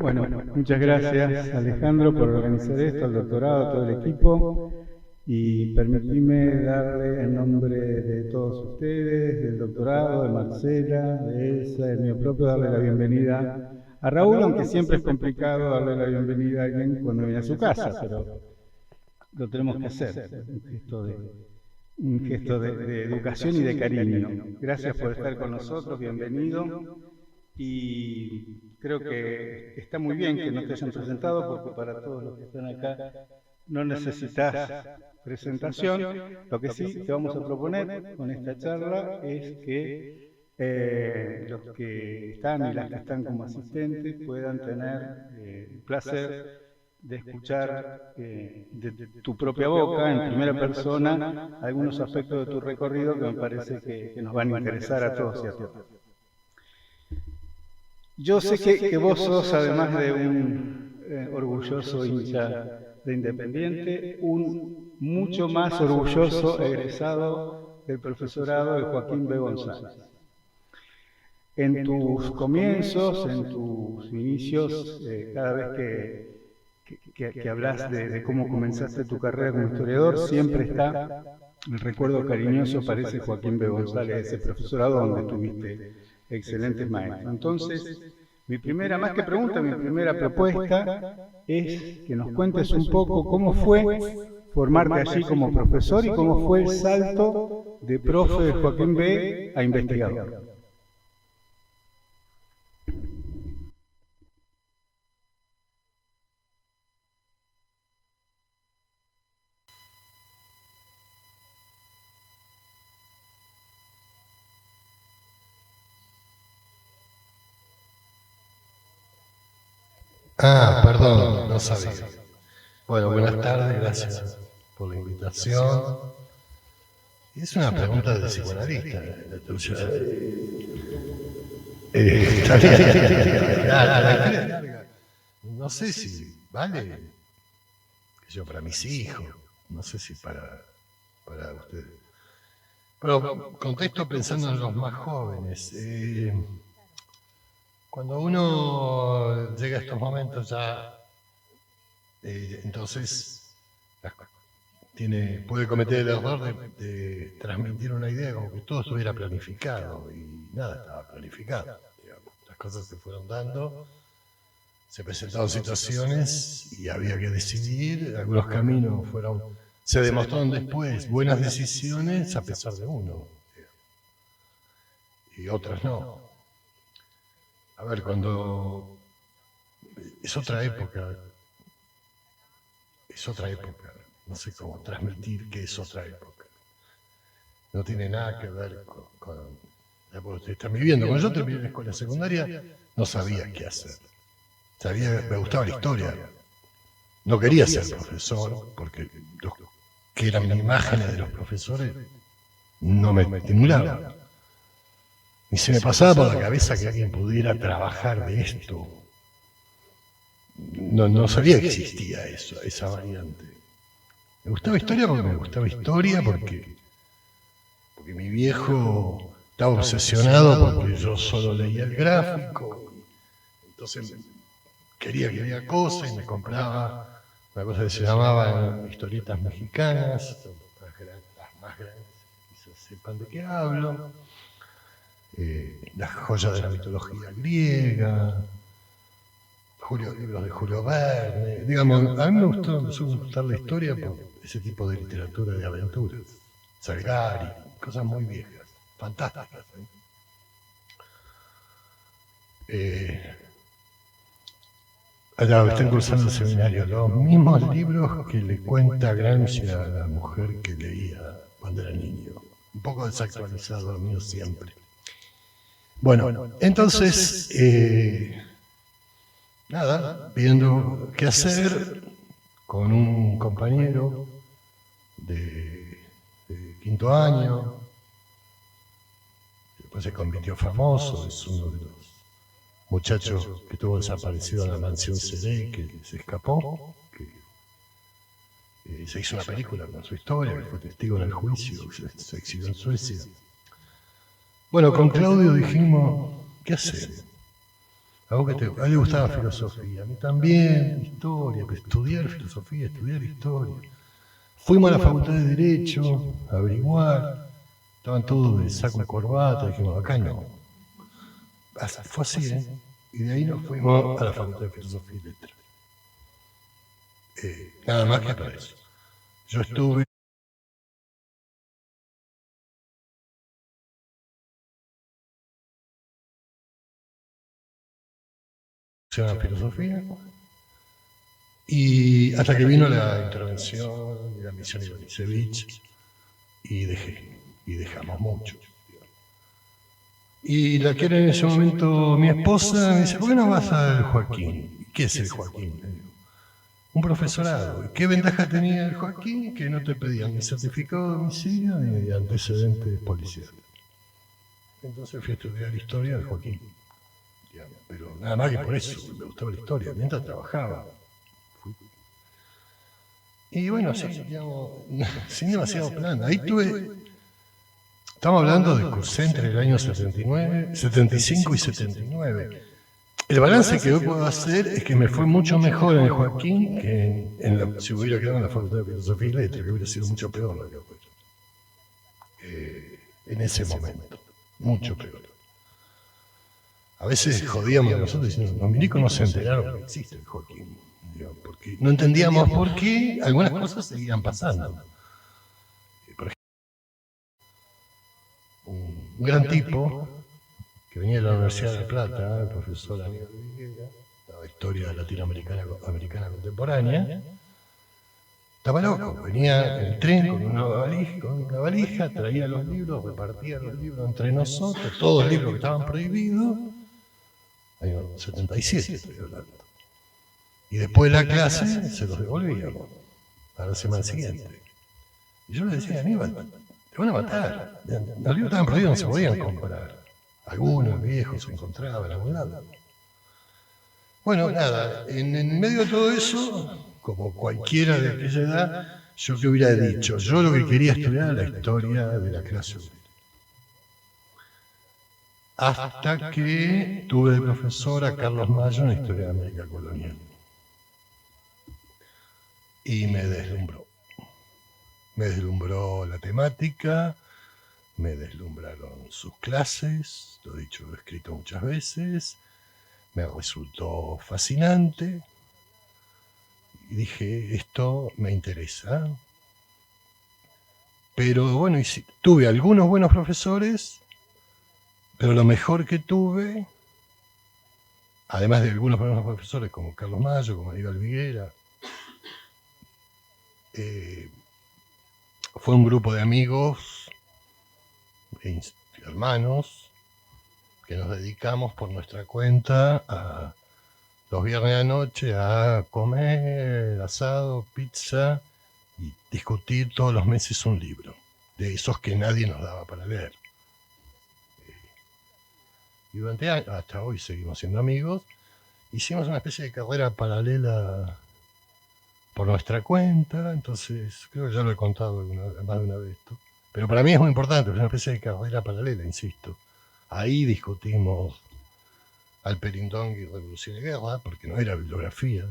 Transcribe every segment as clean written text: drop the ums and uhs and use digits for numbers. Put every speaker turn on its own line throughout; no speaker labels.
Bueno, muchas gracias Alejandro por organizar esto, al doctorado, a todo el equipo, y permitime darle en nombre de todos ustedes, del doctorado, de Marcela, de Elsa, del mío propio, darle la bienvenida a Raúl, aunque siempre es complicado darle la bienvenida a alguien cuando viene a su casa, pero lo tenemos que hacer, un gesto de educación y de cariño. Gracias por estar con nosotros, bienvenido. Y creo que está muy bien que no te hayan presentado, porque para todos los que están acá no necesitas presentación. Lo que sí te vamos a proponer con esta charla es que los que están y las que están como asistentes puedan tener el placer de escuchar de tu propia boca, en primera persona, algunos aspectos de tu recorrido que me parece que nos van a interesar a todos y a todas. Yo sé que vos sos, además de un orgulloso hincha de Independiente, un mucho más orgulloso egresado del profesorado de Joaquín B. González. En tus comienzos, en tus inicios, cada vez que hablas de cómo comenzaste tu carrera como historiador, siempre está el recuerdo cariñoso, parece Joaquín B. González, ese profesorado donde tuviste excelentes maestros. Entonces, mi primera propuesta es que nos cuentes un poco cómo fue formarte allí como profesor y cómo fue el salto de profe de Joaquín B. a investigador.
Perdón, no sabía. Bueno, buenas tardes, gracias por la invitación. Es una pregunta de psicoanalista, la tuya. No sé si vale, para mis hijos, no sé si para ustedes. Pero contesto pensando en los más jóvenes. Cuando uno llega a estos momentos ya, entonces puede cometer el error de transmitir una idea como que todo estuviera planificado, y nada estaba planificado. Digamos. Las cosas se fueron dando, se presentaron situaciones y había que decidir. Algunos caminos se demostraron después buenas decisiones a pesar de uno, y otras no. A ver, cuando es otra época, no sé cómo transmitir que es otra época. No tiene nada que ver con la época que ustedes están viviendo. Cuando yo terminé la escuela secundaria, no sabía qué hacer. Me gustaba la historia. No quería ser profesor, porque los que eran imágenes de los profesores no me estimulaban. Y se me pasaba por la cabeza que alguien pudiera trabajar de esto. No sabía que existía esa variante. Me gustaba historia porque mi viejo estaba obsesionado porque yo solo leía el gráfico. Entonces quería que lea cosas y me compraba una cosa que se llamaba historietas mexicanas, las más grandes, quizás sepan de qué hablo. Las joyas de la mitología griega, libros de Julio Verne. Digamos, a mí me suele gustar la historia por ese tipo de literatura de aventuras. Salgari, cosas muy viejas, fantásticas. Allá están cursando el seminario, los mismos libros que le cuenta Gramsci a la mujer que leía cuando era niño. Un poco desactualizado, lo mío siempre. Bueno, entonces, viendo qué hacer con un compañero de quinto año, después se convirtió famoso, es uno de los muchachos que estuvo desaparecido en la mansión CD, que se escapó, que se hizo una película con su historia, que fue testigo en el juicio, se exhibió en Suecia. Bueno, con Claudio dijimos, ¿qué hacer? A vos a él le gustaba filosofía, a mí también, historia, estudiar filosofía, estudiar historia. Fuimos a la facultad de Derecho a averiguar, estaban todos de saco y corbata, dijimos, acá no. Fue así, ¿eh? Y de ahí nos fuimos a la facultad de Filosofía y Letras. Nada más que para eso. Yo estuve en filosofía y hasta que vino la intervención de la misión Ivanisevich y dejamos mucho. Y la que era en ese momento mi esposa me dice, ¿por qué no vas al Joaquín? ¿Qué es el Joaquín? Un profesorado. ¿Qué ventaja tenía el Joaquín? Que no te pedían ni certificado de domicilio ni antecedentes policiales. Entonces fui a estudiar historia del Joaquín. Pero nada más que por eso, me gustaba la historia, mientras trabajaba. Y bueno, así, digamos, sin demasiado plan. Ahí estamos hablando de cursé entre el año 75 y 79. El balance que hoy puedo hacer es que me fue mucho mejor en el Joaquín que si hubiera quedado en la Facultad de Filosofía y Letras, que hubiera sido mucho peor lo que fue. En ese momento, mucho peor. A veces jodíamos a nosotros diciendo, los milicos no se enteraron que existe el Joaquín, porque no entendíamos por qué algunas cosas seguían pasando. Por ejemplo, un gran tipo que venía de la Universidad de La Plata, el profesor Aníbal Viguera, la historia latinoamericana contemporánea, estaba loco, venía en el tren con una valija, traía los libros, repartía los libros entre nosotros, todos los libros que estaban prohibidos, año 77 estoy hablando. Y después de la clase se los devolvíamos a la semana siguiente. Y yo le decía, Aníbal, te van a matar. Los libros estaban prohibidos, no se podían comprar. Algunos viejos se encontraban en algún lado. Bueno, nada, en medio de todo eso, como cualquiera de aquella edad, yo que hubiera dicho, yo lo que quería estudiar era la historia de la clase obrera. Hasta que tuve de profesor a Carlos Mayo en Historia de América Colonial. Y me deslumbró. Me deslumbró la temática, me deslumbraron sus clases, lo he dicho, lo he escrito muchas veces, me resultó fascinante y dije, esto me interesa. Pero bueno, tuve algunos buenos profesores, pero lo mejor que tuve, además de algunos buenos profesores como Carlos Mayo, como Aníbal Viguera, fue un grupo de amigos, hermanos, que nos dedicamos por nuestra cuenta los viernes de la noche a comer asado, pizza y discutir todos los meses un libro, de esos que nadie nos daba para leer. Y durante hasta hoy seguimos siendo amigos. Hicimos una especie de carrera paralela por nuestra cuenta, entonces creo que ya lo he contado más de una vez esto. Pero para mí es muy importante, es una especie de carrera paralela, insisto. Ahí discutimos Alperindong y Revolución y Guerra, porque no era bibliografía.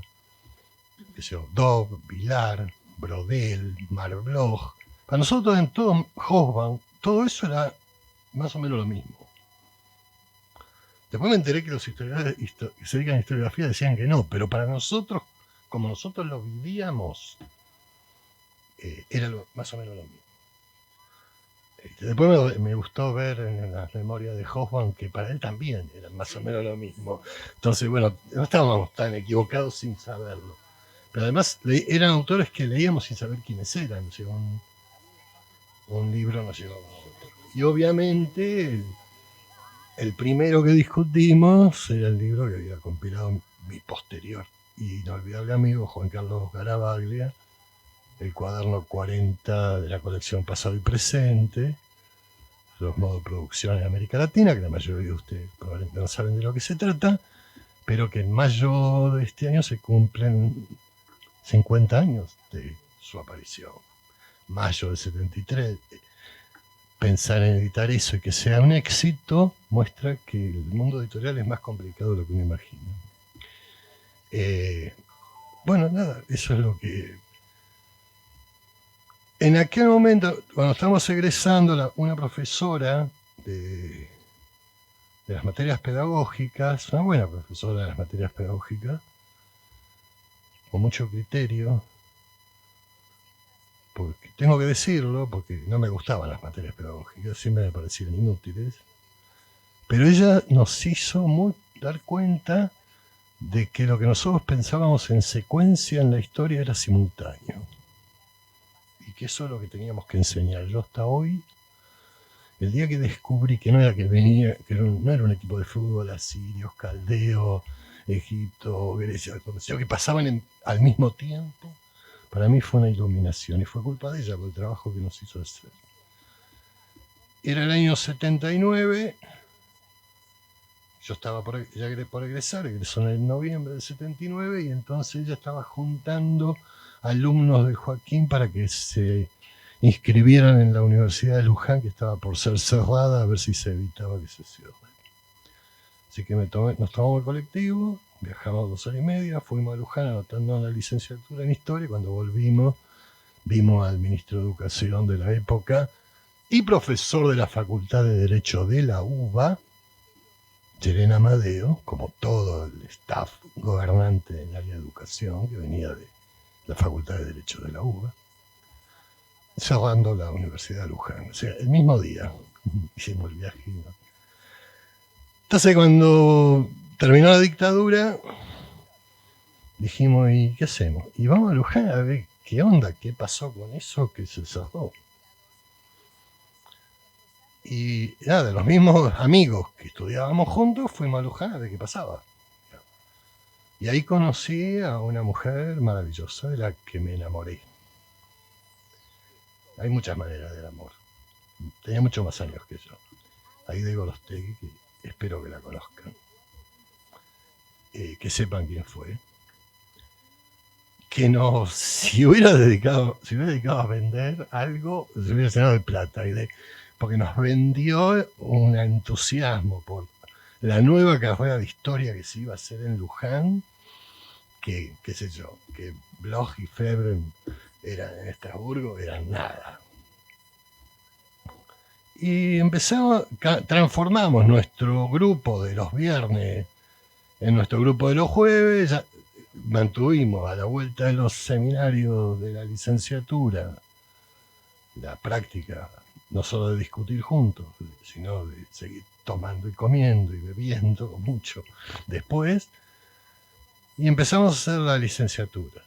Dobb, Vilar, Brodel, Marbloch. Para nosotros en todo Hobsbawm, todo eso era más o menos lo mismo. Después me enteré que los historiadores que se dedican a historiografía decían que no, pero para nosotros, como nosotros lo vivíamos, era más o menos lo mismo. Después me gustó ver en las memorias de Hobsbawm que para él también era más o menos lo mismo. Entonces, bueno, no estábamos tan equivocados sin saberlo. Pero además eran autores que leíamos sin saber quiénes eran. O sea, un libro nos llevaba a otro. Y obviamente el primero que discutimos era el libro que había compilado mi posterior y inolvidable amigo Juan Carlos Garavaglia, el cuaderno 40 de la colección Pasado y Presente, los modos de producción en América Latina, que la mayoría de ustedes probablemente no saben de lo que se trata, pero que en mayo de este año se cumplen 50 años de su aparición. Mayo del 73. pensar en editar eso y que sea un éxito, muestra que el mundo editorial es más complicado de lo que uno imagina. Bueno, nada, eso es lo que... En aquel momento, cuando estábamos egresando, una profesora de las materias pedagógicas, una buena profesora de las materias pedagógicas, con mucho criterio, porque tengo que decirlo, porque no me gustaban las materias pedagógicas, siempre me parecían inútiles, pero ella nos hizo dar cuenta de que lo que nosotros pensábamos en secuencia en la historia era simultáneo, y que eso es lo que teníamos que enseñar. Yo hasta hoy, el día que descubrí que no era que venía, que no era un equipo de fútbol asirios, caldeos, Egipto, Grecia, sino que pasaban al mismo tiempo, para mí fue una iluminación, y fue culpa de ella por el trabajo que nos hizo hacer. Era el año 79, yo estaba por egresar, egresó en el noviembre del 79, y entonces ella estaba juntando alumnos de Joaquín para que se inscribieran en la Universidad de Luján, que estaba por ser cerrada, a ver si se evitaba que se cierre. Así que nos tomamos el colectivo, viajamos 2 horas y media, fuimos a Luján anotando la licenciatura en Historia, y cuando volvimos vimos al ministro de Educación de la época y profesor de la Facultad de Derecho de la UBA, Llerena Amadeo, como todo el staff gobernante en el área de educación que venía de la Facultad de Derecho de la UBA, cerrando la Universidad de Luján. O sea, el mismo día hicimos el viaje. Entonces, cuando terminó la dictadura, dijimos, ¿y qué hacemos? Y vamos a Luján a ver qué onda, qué pasó con eso que se cerró. Y nada, de los mismos amigos que estudiábamos juntos, fuimos a Luján a ver qué pasaba. Y ahí conocí a una mujer maravillosa de la que me enamoré. Hay muchas maneras del amor. Tenía muchos más años que yo. Aide Gorostegui, que espero que la conozcan. Que sepan quién fue. Que no, si hubiera dedicado a vender algo, se hubiera llenado de plata. Porque nos vendió un entusiasmo por la nueva carrera de historia que se iba a hacer en Luján, que, qué sé yo, que Bloch y Febre en Estrasburgo eran nada. Y transformamos nuestro grupo de los viernes en nuestro grupo de los jueves. Ya mantuvimos a la vuelta de los seminarios de la licenciatura la práctica no solo de discutir juntos, sino de seguir tomando y comiendo y bebiendo mucho después. Y empezamos a hacer la licenciatura,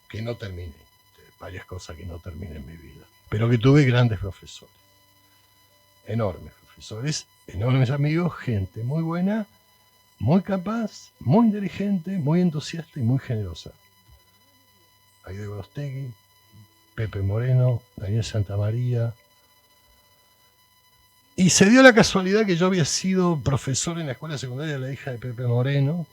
que no terminé, varias cosas que no terminé en mi vida, pero que tuve grandes profesores, enormes profesores, enormes amigos, gente muy buena, muy capaz, muy inteligente, muy entusiasta y muy generosa. Aide Gorostegui, Pepe Moreno, Daniel Santamaría. Y se dio la casualidad que yo había sido profesor en la escuela secundaria de la hija de Pepe Moreno.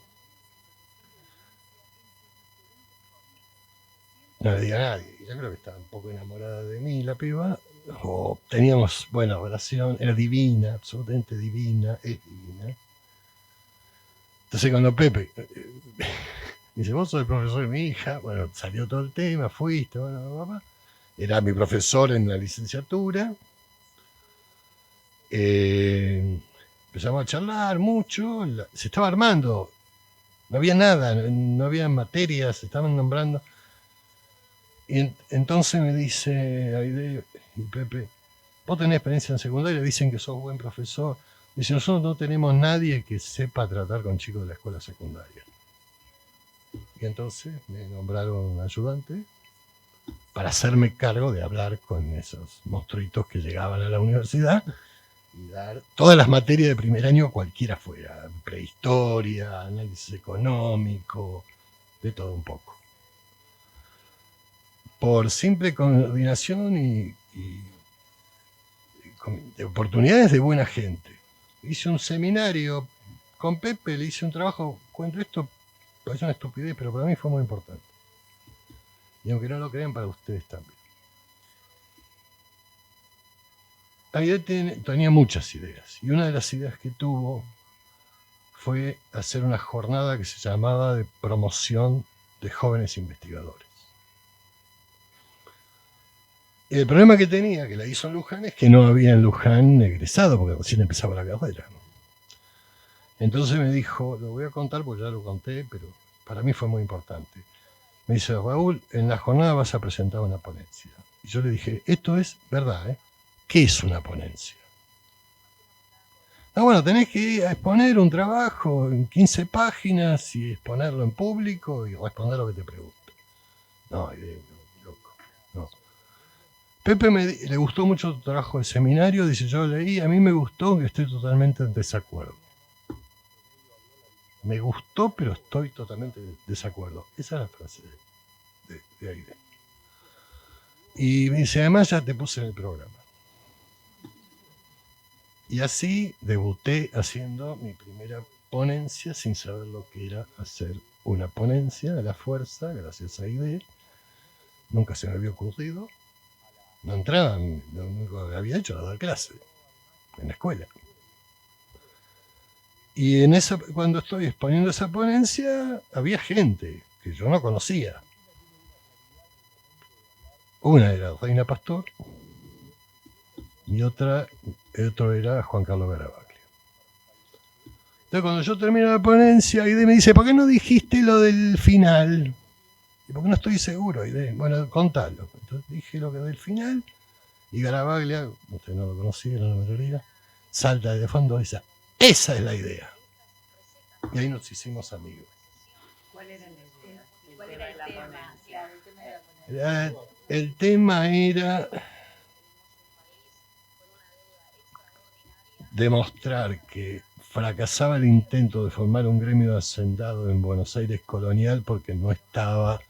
No le diga a nadie, yo creo que estaba un poco enamorada de mí, la piba. O teníamos buena relación, era divina, absolutamente divina, es divina. Entonces cuando Pepe dice, vos sos el profesor de mi hija, bueno, salió todo el tema, fuiste, bueno, papá. Era mi profesor en la licenciatura. Empezamos a charlar mucho, se estaba armando, no había nada, no había materias, se estaban nombrando. Y entonces me dice Aide y Pepe, vos tenés experiencia en secundaria, dicen que sos buen profesor. Dice, nosotros no tenemos nadie que sepa tratar con chicos de la escuela secundaria. Y entonces me nombraron ayudante para hacerme cargo de hablar con esos monstruitos que llegaban a la universidad y dar todas las materias de primer año, cualquiera fuera, prehistoria, análisis económico, de todo un poco. Por simple coordinación y de oportunidades de buena gente. Hice un seminario con Pepe, le hice un trabajo, cuento esto, parece una estupidez, pero para mí fue muy importante. Y aunque no lo crean, para ustedes también. Aide tenía muchas ideas. Y una de las ideas que tuvo fue hacer una jornada que se llamaba de promoción de jóvenes investigadores. Y el problema que tenía, que la hizo en Luján, es que no había en Luján egresado, porque recién empezaba la carrera. Entonces me dijo, lo voy a contar porque ya lo conté, pero para mí fue muy importante. Me dice, Raúl, en la jornada vas a presentar una ponencia. Y yo le dije, esto es verdad, ¿eh? ¿Qué es una ponencia? Bueno, tenés que ir a exponer un trabajo en 15 páginas y exponerlo en público y responder lo que te pregunto. No, loco, no. Pepe le gustó mucho tu trabajo de seminario, dice, yo leí, a mí me gustó, que estoy totalmente en desacuerdo. Me gustó, pero estoy totalmente en desacuerdo. Esa es la frase de Aide. Y me dice, además ya te puse en el programa. Y así debuté haciendo mi primera ponencia sin saber lo que era hacer una ponencia a la fuerza, gracias a Aide. Nunca se me había ocurrido. No entraba, lo único que había hecho era dar clase en la escuela. Y cuando estoy exponiendo esa ponencia, había gente que yo no conocía. Una era Reina Pastor y otro era Juan Carlos Garabaglia. Entonces, cuando yo termino la ponencia, Aide me dice, ¿por qué no dijiste lo del final? ¿Y por qué no estoy seguro, Aide? Bueno, contalo. Entonces dije lo que del final, y Garabaglia, ustedes no lo conocieron, la mayoría, salta de fondo y dice, esa es la idea. Y ahí nos hicimos amigos.
¿Cuál era la idea? ¿Cuál era el tema? Claro, el tema de la ponencia.
El tema era demostrar que fracasaba el intento de formar un gremio de hacendado en Buenos Aires colonial porque no estaba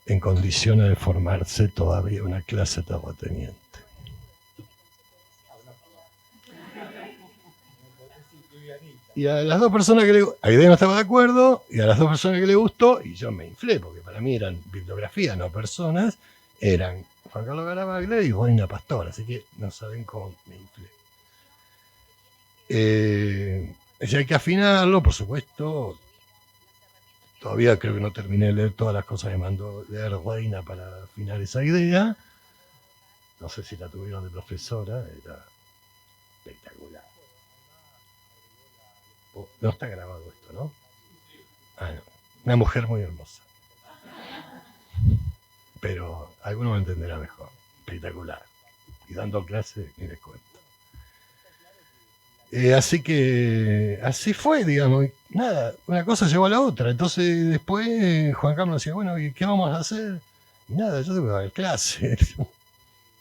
en condiciones de formarse todavía una clase terrateniente. Y a las dos personas que Aide no estaba de acuerdo, y a las dos personas que le gustó, y yo me inflé, porque para mí eran bibliografías, no personas, eran Juan Carlos Garabaglia y Reina Pastor, así que no saben cómo me inflé. Si hay que afinarlo, por supuesto. Todavía creo que no terminé de leer todas las cosas que mandó leer Reina para afinar esa idea. No sé si la tuvieron de profesora, era espectacular. No está grabado esto, ¿no? Ah, no. Una mujer muy hermosa. Pero alguno me entenderá mejor. Espectacular. Y dando clase, ni les cuento. Así que así fue, digamos. Nada, una cosa llevó a la otra. Entonces después Juan Carlos decía, bueno, ¿y qué vamos a hacer? Y nada, yo tengo que dar clase.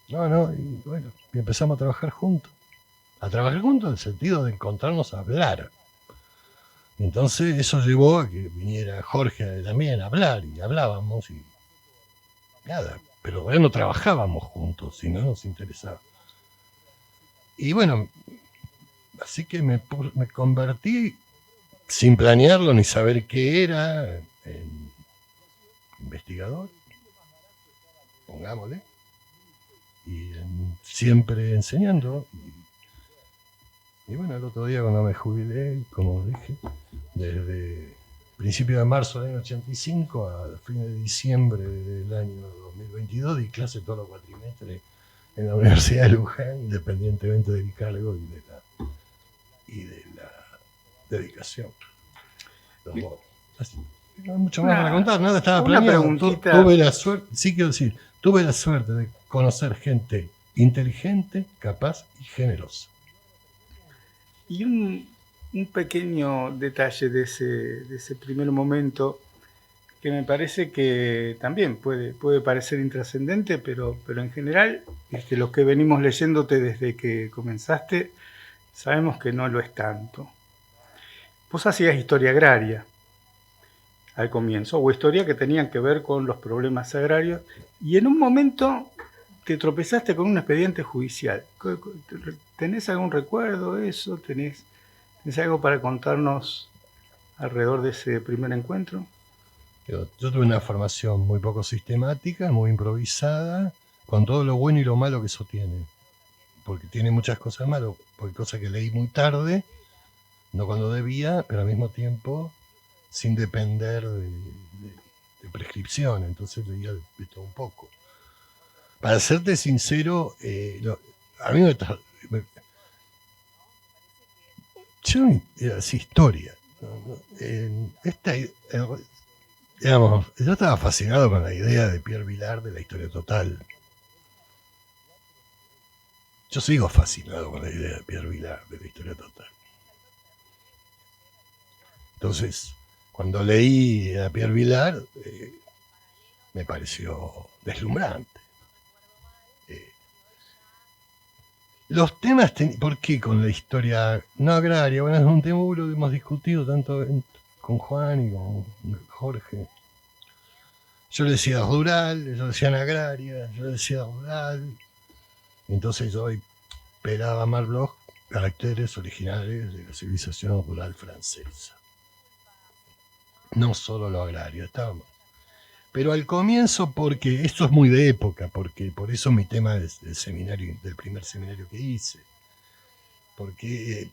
No, y bueno, y empezamos a trabajar juntos. A trabajar juntos en el sentido de encontrarnos a hablar. Entonces eso llevó a que viniera Jorge también a hablar, y hablábamos y nada, pero ya no trabajábamos juntos, si no nos interesaba. Y bueno, así que me convertí, sin planearlo ni saber qué era, en investigador, pongámosle, y siempre enseñando. Y bueno, el otro día cuando me jubilé, como dije, desde principios de marzo del año 85 a fin de diciembre del año 2022 di clase todos los cuatrimestres en la Universidad de Luján, independientemente del cargo y de la dedicación. Así, no hay mucho más para contar, nada estaba planeado. Tuve la suerte, sí quiero decir, tuve la suerte de conocer gente inteligente, capaz y generosa.
Y un pequeño detalle de ese primer momento que me parece que también puede parecer intrascendente, pero en general, los que venimos leyéndote desde que comenzaste, sabemos que no lo es tanto. Vos hacías historia agraria al comienzo, o historia que tenían que ver con los problemas agrarios, y en un momento te tropezaste con un expediente judicial. ¿Tenés algún recuerdo de eso? ¿Tenés algo para contarnos alrededor de ese primer encuentro?
Yo tuve una formación muy poco sistemática, muy improvisada, con todo lo bueno y lo malo que eso tiene. porque tiene muchas cosas malas, porque cosas que leí muy tarde, no cuando debía, pero al mismo tiempo sin depender de prescripción, entonces leía de todo un poco. Para serte sincero, a mí yo era así historia. Digamos, yo estaba fascinado con la idea de Pierre Vilar de la historia total. Yo sigo fascinado con la idea de Pierre Vilar de la historia total. Entonces, cuando leí a Pierre Vilar, me pareció deslumbrante. Los temas, ¿por qué con la historia no agraria? Bueno, es un tema que hemos discutido tanto con Juan y con Jorge. Yo le decía rural, ellos decían agraria, yo le decía rural. Entonces yo pelaba mal los caracteres originales de la civilización rural francesa. No solo lo agrario, estábamos. Pero al comienzo, porque esto es muy de época, porque por eso mi tema del seminario, del primer seminario que hice, porque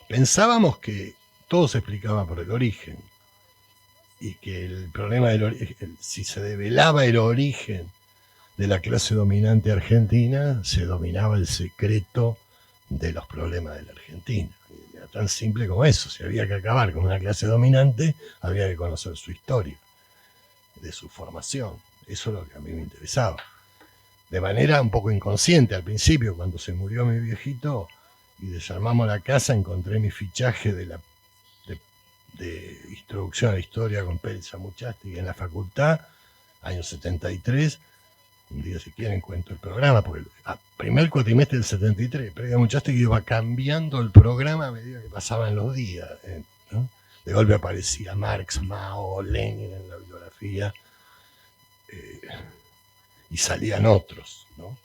pensábamos que todo se explicaba por el origen y que el problema del origen, si se develaba el origen de la clase dominante argentina, se dominaba el secreto de los problemas de la Argentina. Era tan simple como eso. Si había que acabar con una clase dominante, había que conocer su historia, de su formación. Eso es lo que a mí me interesaba. De manera un poco inconsciente al principio, cuando se murió mi viejito y desarmamos la casa, encontré mi fichaje de introducción a la historia con Pérez Amuchasti en la facultad, año 73. Un día, si quieren, cuento el programa, porque el primer cuatrimestre del 73, Pérez Amuchasti iba cambiando el programa a medida que pasaban los días, ¿no? De golpe aparecía Marx, Mao, Lenin en la bibliografía, y salían otros, ¿no?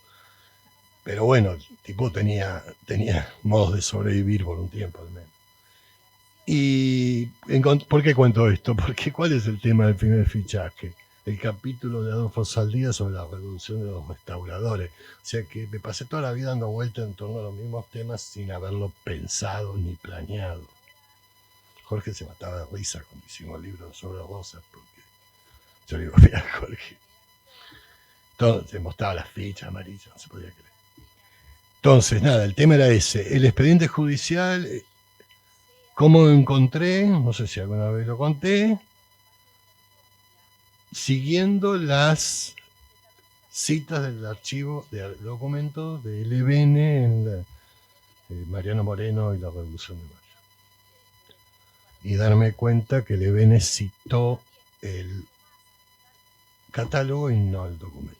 Pero bueno, el tipo tenía modos de sobrevivir por un tiempo al menos. ¿Y por qué cuento esto? Porque ¿cuál es el tema del primer fichaje? El capítulo de Adolfo Saldía sobre la revolución de los restauradores. O sea que me pasé toda la vida dando vueltas en torno a los mismos temas sin haberlo pensado ni planeado. Jorge se mataba de risa cuando hicimos el libro sobre Rosas, porque yo le digo, mira, Jorge, todo, se mostraba las fichas amarillas, no se podía creer. Entonces, nada, el tema era ese. El expediente judicial, ¿cómo lo encontré? No sé si alguna vez lo conté. Siguiendo las citas del archivo de documentos de LBN en Mariano Moreno y la Revolución de Mayo. Y darme cuenta que LBN citó el catálogo y no el documento.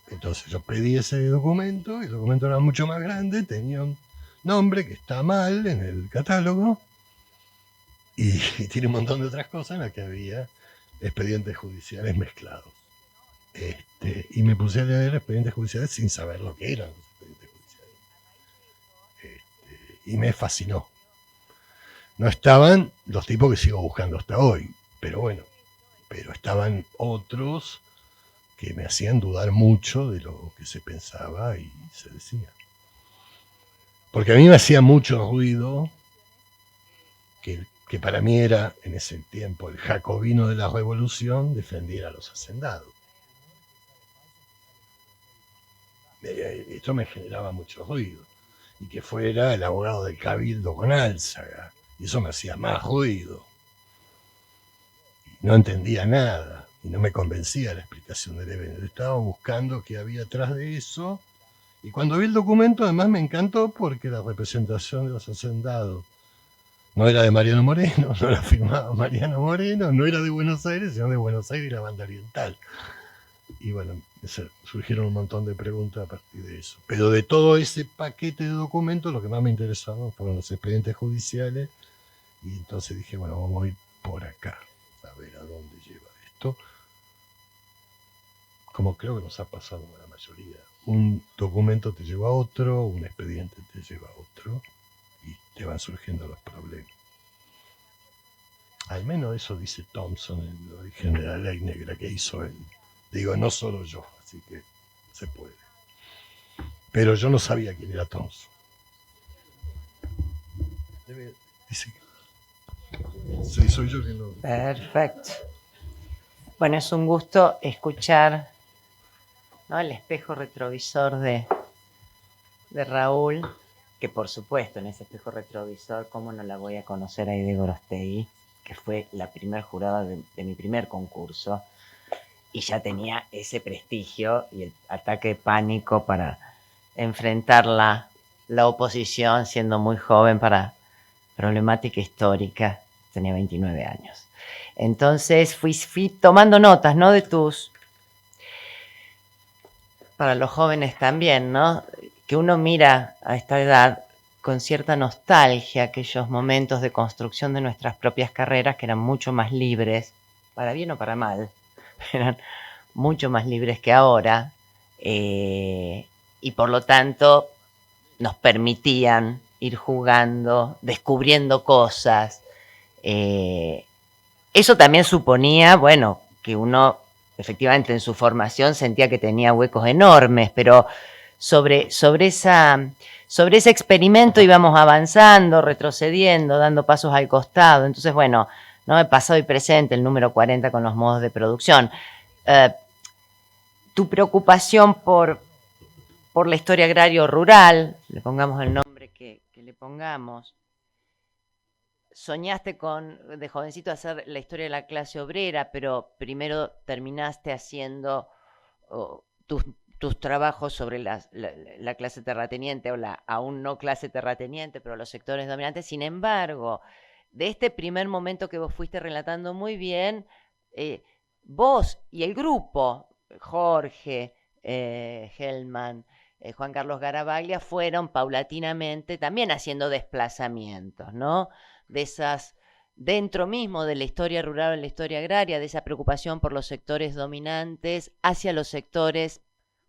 Entonces yo pedí ese documento, y el documento era mucho más grande, tenía un nombre que está mal en el catálogo, y tiene un montón de otras cosas en las que había expedientes judiciales mezclados. Y me puse a leer expedientes judiciales sin saber lo que eran los expedientes judiciales. Y me fascinó. No estaban los tipos que sigo buscando hasta hoy, pero bueno, pero estaban otros que me hacían dudar mucho de lo que se pensaba y se decía. Porque a mí me hacía mucho ruido que para mí era, en ese tiempo, el jacobino de la revolución, defendiera a los hacendados. Esto me generaba mucho ruido. Y que fuera el abogado del Cabildo con Álzaga. Y eso me hacía más ruido. Y no entendía nada. Y no me convencía la explicación del evento. Estaba buscando qué había atrás de eso. Y cuando vi el documento, además me encantó porque la representación de los hacendados no era de Mariano Moreno, no la firmaba Mariano Moreno, no era de Buenos Aires, sino de Buenos Aires y la banda oriental. Y bueno, surgieron un montón de preguntas a partir de eso. Pero de todo ese paquete de documentos, lo que más me interesaron fueron los expedientes judiciales. Y entonces dije, bueno, vamos a ir por acá, a ver a dónde lleva esto. Como creo que nos ha pasado a la mayoría. Un documento te lleva a otro, un expediente te lleva a otro, y te van surgiendo los problemas. Al menos eso dice Thompson en el origen de la ley negra que hizo él. Digo, no solo yo, así que se puede. Pero yo no sabía quién era Thompson. Dice que sí, soy yo que no.
Perfecto. Bueno, es un gusto escuchar, ¿no?, el espejo retrovisor de Raúl, que por supuesto en ese espejo retrovisor, ¿cómo no la voy a conocer a Aide Gorostegui, que fue la primer jurada de mi primer concurso, y ya tenía ese prestigio y el ataque de pánico para enfrentar la oposición siendo muy joven para problemática histórica, tenía 29 años. Entonces fui tomando notas, ¿no?, de para los jóvenes también, ¿no?, que uno mira a esta edad con cierta nostalgia aquellos momentos de construcción de nuestras propias carreras que eran mucho más libres, para bien o para mal, eran mucho más libres que ahora, y por lo tanto nos permitían ir jugando, descubriendo cosas. Eso también suponía, bueno, que uno efectivamente en su formación sentía que tenía huecos enormes, pero sobre ese experimento íbamos avanzando, retrocediendo, dando pasos al costado. Entonces, bueno, ¿no?, el pasado y presente, el número 40 con los modos de producción. Tu preocupación por la historia agrario-rural, le pongamos el nombre que le pongamos. Soñaste de jovencito hacer la historia de la clase obrera, pero primero terminaste haciendo tus trabajos sobre la clase terrateniente o la aún no clase terrateniente, pero los sectores dominantes. Sin embargo, de este primer momento que vos fuiste relatando muy bien, vos y el grupo, Jorge, Hellman, Juan Carlos Garavaglia, fueron paulatinamente también haciendo desplazamientos, ¿no?, de esas, dentro mismo de la historia rural o la historia agraria, de esa preocupación por los sectores dominantes hacia los sectores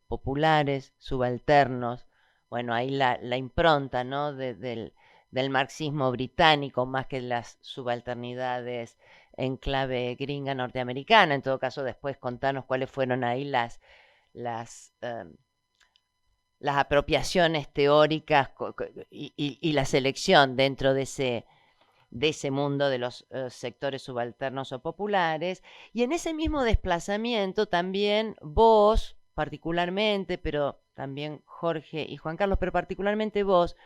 populares, subalternos. Bueno, ahí la impronta, ¿no?, del marxismo británico, más que las subalternidades en clave gringa norteamericana. En todo caso, después contanos cuáles fueron ahí las apropiaciones teóricas y la selección dentro de ese mundo de los sectores subalternos o populares. Y en ese mismo desplazamiento también vos, particularmente, pero también Jorge y Juan Carlos, pero particularmente vos,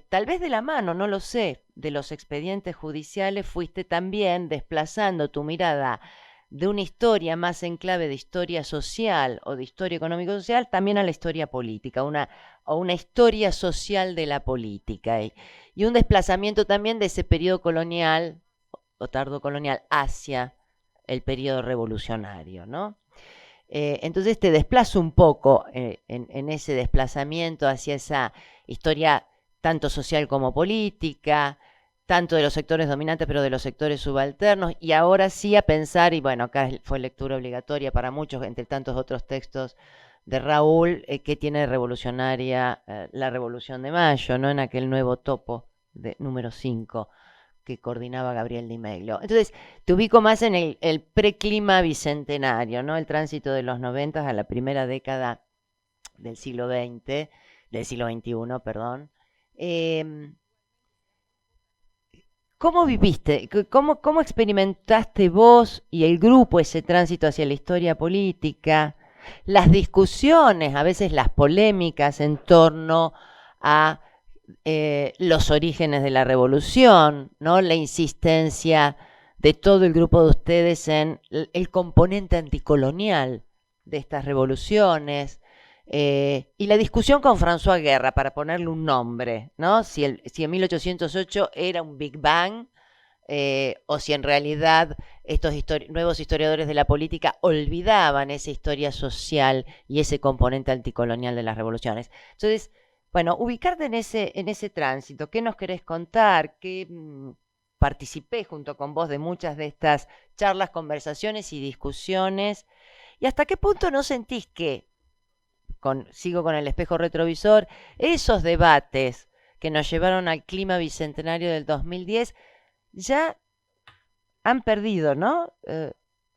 tal vez de la mano, no lo sé, de los expedientes judiciales, fuiste también desplazando tu mirada de una historia más en clave de historia social o de historia económico-social, también a la historia política, o una historia social de la política, y un desplazamiento también de ese periodo colonial o tardocolonial hacia el periodo revolucionario, ¿no? Entonces te desplazo un poco en ese desplazamiento hacia esa historia tanto social como política, tanto de los sectores dominantes, pero de los sectores subalternos, y ahora sí a pensar, y bueno, acá fue lectura obligatoria para muchos, entre tantos otros textos de Raúl, que tiene revolucionaria la Revolución de Mayo, ¿no?, en aquel nuevo topo de número 5 que coordinaba Gabriel Di Meglio. Entonces, te ubico más en el preclima bicentenario, ¿no?, el tránsito de los 90 a la primera década del siglo XX, del siglo XXI, perdón. ¿Cómo viviste, cómo experimentaste vos y el grupo ese tránsito hacia la historia política, las discusiones, a veces las polémicas en torno a los orígenes de la revolución, ¿no?, la insistencia de todo el grupo de ustedes en el componente anticolonial de estas revoluciones, y la discusión con François Guerra, para ponerle un nombre, ¿no?, si en 1808 era un Big Bang, o si en realidad estos nuevos historiadores de la política olvidaban esa historia social y ese componente anticolonial de las revoluciones. Entonces, bueno, ubicarte en ese tránsito. ¿Qué nos querés contar? Participé junto con vos de muchas de estas charlas, conversaciones y discusiones. ¿Y hasta qué punto no sentís que, sigo con el espejo retrovisor, esos debates que nos llevaron al clima bicentenario del 2010 ya han perdido, ¿no?,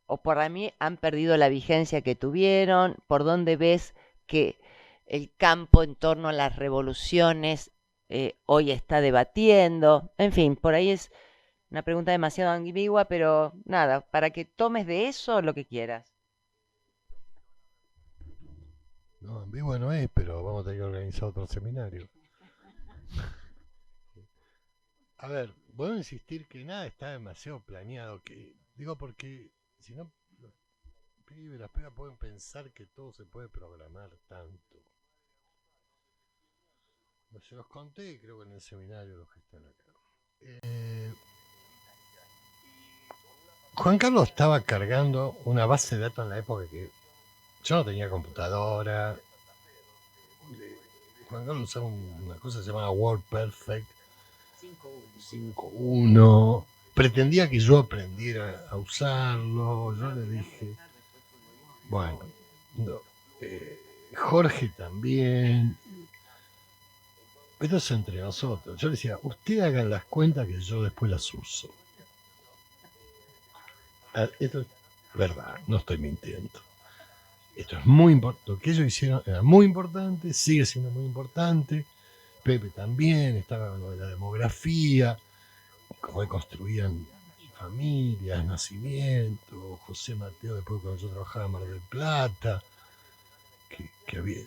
o para mí han perdido la vigencia que tuvieron? ¿Por dónde ves que el campo en torno a las revoluciones hoy está debatiendo? En fin, por ahí es una pregunta demasiado ambigua, pero nada, para que tomes de eso lo que quieras.
No, en vivo no es, pero vamos a tener que organizar otro seminario. A ver, voy a insistir que nada está demasiado planeado. Digo, porque si no, los pibes, las pibas pueden pensar que todo se puede programar tanto. No se los conté, creo que en el seminario los que están acá. Juan Carlos estaba cargando una base de datos en la época que yo no tenía computadora. Juan Carlos usaba una cosa que se llamaba WordPerfect 5.1. Pretendía que yo aprendiera a usarlo. Yo le dije, bueno, no, Jorge también. Esto es entre nosotros. Yo le decía, ustedes hagan las cuentas que yo después las uso. Esto es verdad, no estoy mintiendo. Esto es muy importante. Lo que ellos hicieron era muy importante, sigue siendo muy importante. Pepe también, estaba con lo de la demografía, cómo construían familias, nacimientos. José Mateo, después cuando yo trabajaba en Mar del Plata,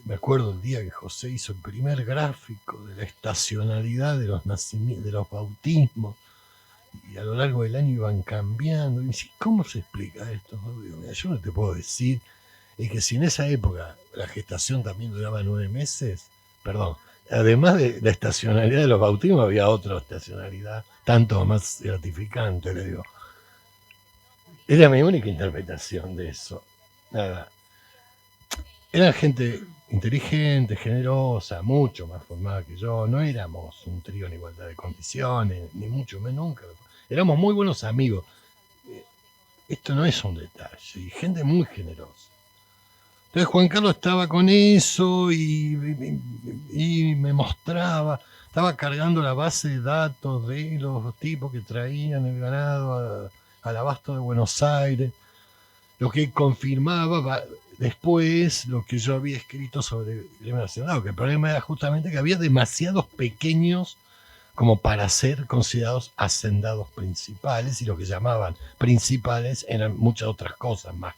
me acuerdo el día que José hizo el primer gráfico de la estacionalidad de los nacimientos, de los bautismos, y a lo largo del año iban cambiando. Y me dice, ¿cómo se explica esto? Digo, mira, yo no te puedo decir. Es que si en esa época la gestación también duraba 9 meses, perdón, además de la estacionalidad de los bautismos había otra estacionalidad, tanto más gratificante, le digo. Era mi única interpretación de eso. Nada. Era gente inteligente, generosa, mucho más formada que yo. No éramos un trío en igualdad de condiciones, ni mucho menos nunca. Éramos muy buenos amigos. Esto no es un detalle. Y gente muy generosa. Entonces Juan Carlos estaba con eso y me mostraba, estaba cargando la base de datos de los tipos que traían el ganado al abasto de Buenos Aires, lo que confirmaba después lo que yo había escrito sobre el gremio de hacendados, que el problema era justamente que había demasiados pequeños como para ser considerados hacendados principales, y lo que llamaban principales eran muchas otras cosas más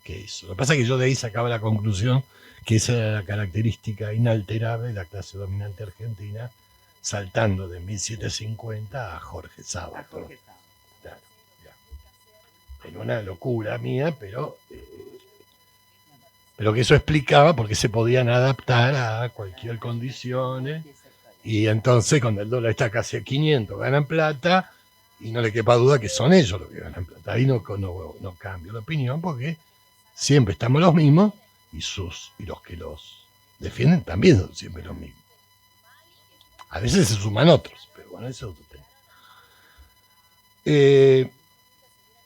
que eso. Lo que pasa es que yo de ahí sacaba la conclusión que esa era la característica inalterable de la clase dominante argentina, saltando de 1750 a Jorge Sábato. Claro, ya. En una locura mía, pero que eso explicaba porque se podían adaptar a cualquier condición. Y entonces, cuando el dólar está casi a 500, ganan plata, y no le quepa duda que son ellos los que ganan plata. Ahí no cambio la opinión, porque siempre estamos los mismos, y los que los defienden también son siempre los mismos. A veces se suman otros, pero bueno, ese es otro tema.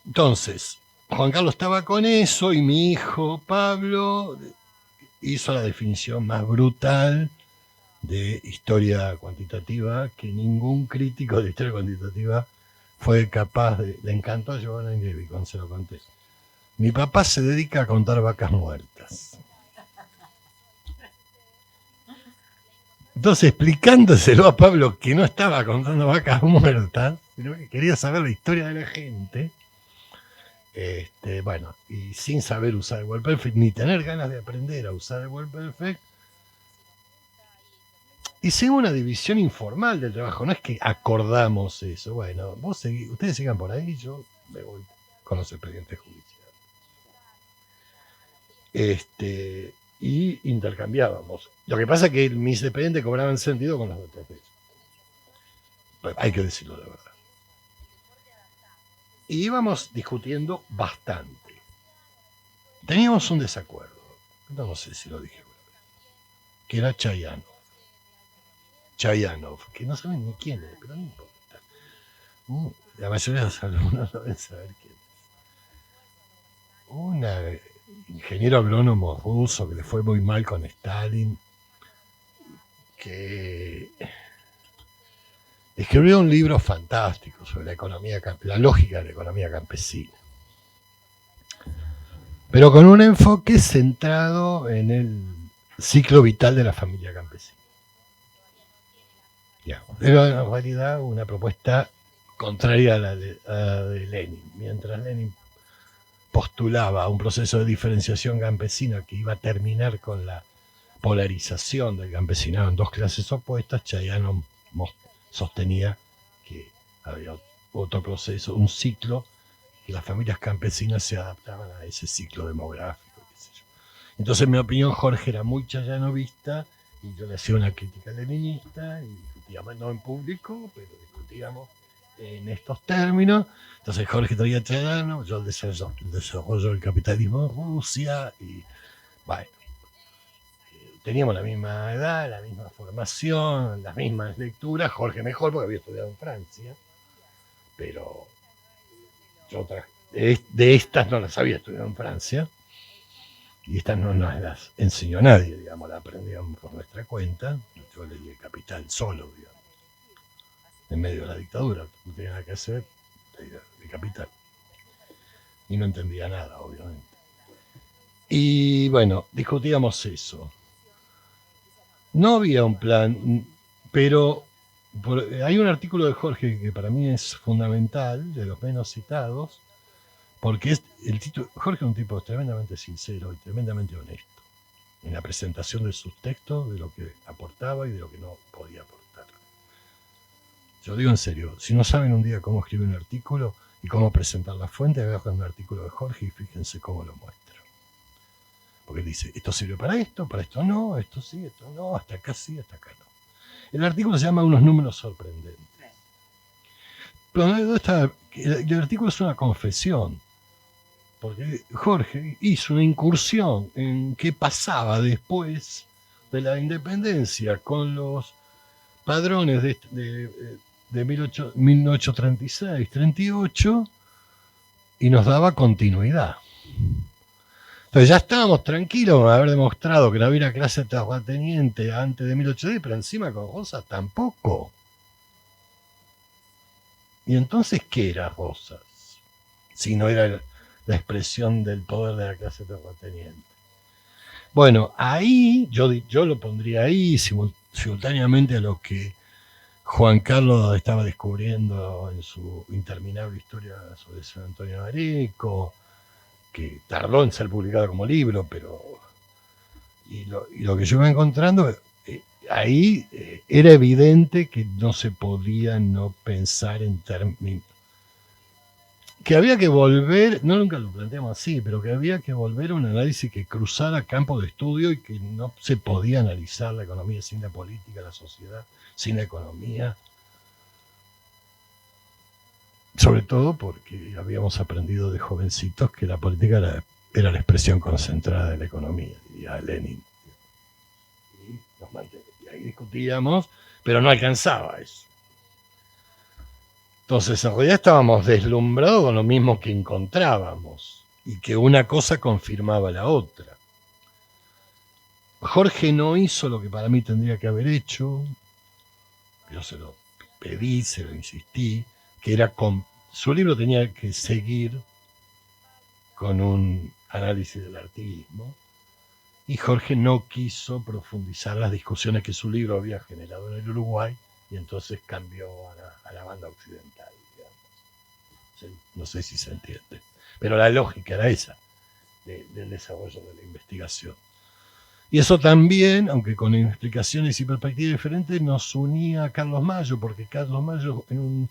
Entonces, Juan Carlos estaba con eso, y mi hijo Pablo hizo la definición más brutal de historia cuantitativa que ningún crítico de historia cuantitativa fue capaz de. Le encantó a Giovanna Ingrevi, cuando se lo conté. Mi papá se dedica a contar vacas muertas. Entonces, explicándoselo a Pablo que no estaba contando vacas muertas, sino que quería saber la historia de la gente, bueno, y sin saber usar el WordPerfect, ni tener ganas de aprender a usar el WordPerfect, hicimos una división informal del trabajo. No es que acordamos eso. Bueno, ustedes sigan por ahí, yo me voy con los expedientes judiciales. Y intercambiábamos. Lo que pasa es que mis expedientes cobraban sentido con los otros de ellos. Pero hay que decirlo de verdad. Y íbamos discutiendo bastante. Teníamos un desacuerdo, no sé si lo dije, que era Chayanov, que no saben ni quién es, pero no importa. La mayoría de los alumnos no deben saber quién es. Un ingeniero agrónomo ruso que le fue muy mal con Stalin, que escribió un libro fantástico sobre la lógica de la economía campesina. pero con un enfoque centrado en el ciclo vital de la familia campesina. Era en realidad una propuesta contraria a la de Lenin. Mientras Lenin postulaba un proceso de diferenciación campesina que iba a terminar con la polarización del campesinado en dos clases opuestas, Chayano sostenía que había otro proceso, un ciclo, que las familias campesinas se adaptaban a ese ciclo demográfico, qué sé yo. Entonces, en mi opinión, Jorge era muy chayanovista y yo le hacía una crítica leninista y discutíamos, no en público, pero discutíamos en estos términos. Entonces Jorge traía Chayano, yo el desarrollo del capitalismo en Rusia y bueno, teníamos la misma edad, la misma formación, las mismas lecturas. Jorge mejor porque había estudiado en Francia, pero yo de estas no las había estudiado en Francia y estas no nos las enseñó nadie, digamos, las aprendíamos por nuestra cuenta. Yo leí el Capital solo, digamos, en medio de la dictadura, no tenía nada que hacer, leía el Capital y no entendía nada, obviamente. Y bueno, discutíamos eso. No había un plan, pero hay un artículo de Jorge que para mí es fundamental, de los menos citados, porque es el título. Jorge es un tipo tremendamente sincero y tremendamente honesto en la presentación de sus textos, de lo que aportaba y de lo que no podía aportar. Yo digo en serio, si no saben un día cómo escribir un artículo y cómo presentar la fuente, agarran un artículo de Jorge y fíjense cómo lo muestra. Porque él dice, esto sirve para esto no, esto sí, esto no, hasta acá sí, hasta acá no. El artículo se llama Unos números sorprendentes. Pero el artículo es una confesión, porque Jorge hizo una incursión en qué pasaba después de la independencia con los padrones de 1936-38 y nos daba continuidad. Entonces ya estábamos tranquilos con haber demostrado que no había una clase terrateniente antes de 1810, pero encima con Rosas tampoco. ¿Y entonces qué era Rosas? Si no era la expresión del poder de la clase terrateniente. Bueno, ahí yo lo pondría ahí simultáneamente a lo que Juan Carlos estaba descubriendo en su interminable historia sobre San Antonio de Areco, que tardó en ser publicado como libro, pero y lo que yo iba encontrando, ahí era evidente que no se podía no pensar en términos, que había que volver, no nunca lo planteamos así, pero que había que volver a un análisis que cruzara campo de estudio y que no se podía analizar la economía sin la política, la sociedad sin la economía. Sobre todo porque habíamos aprendido de jovencitos que la política era la expresión concentrada de la economía, diría Lenin. Y ahí discutíamos, pero no alcanzaba eso. Entonces, en realidad estábamos deslumbrados con lo mismo que encontrábamos y que una cosa confirmaba la otra. Jorge no hizo lo que para mí tendría que haber hecho. Yo se lo pedí, se lo insistí, que era su libro tenía que seguir con un análisis del artiguismo y Jorge no quiso profundizar las discusiones que su libro había generado en el Uruguay y entonces cambió a la banda occidental, digamos. No sé si se entiende, pero la lógica era esa del desarrollo de la investigación. Y eso también, aunque con explicaciones y perspectivas diferentes, nos unía a Carlos Mayo, porque Carlos Mayo en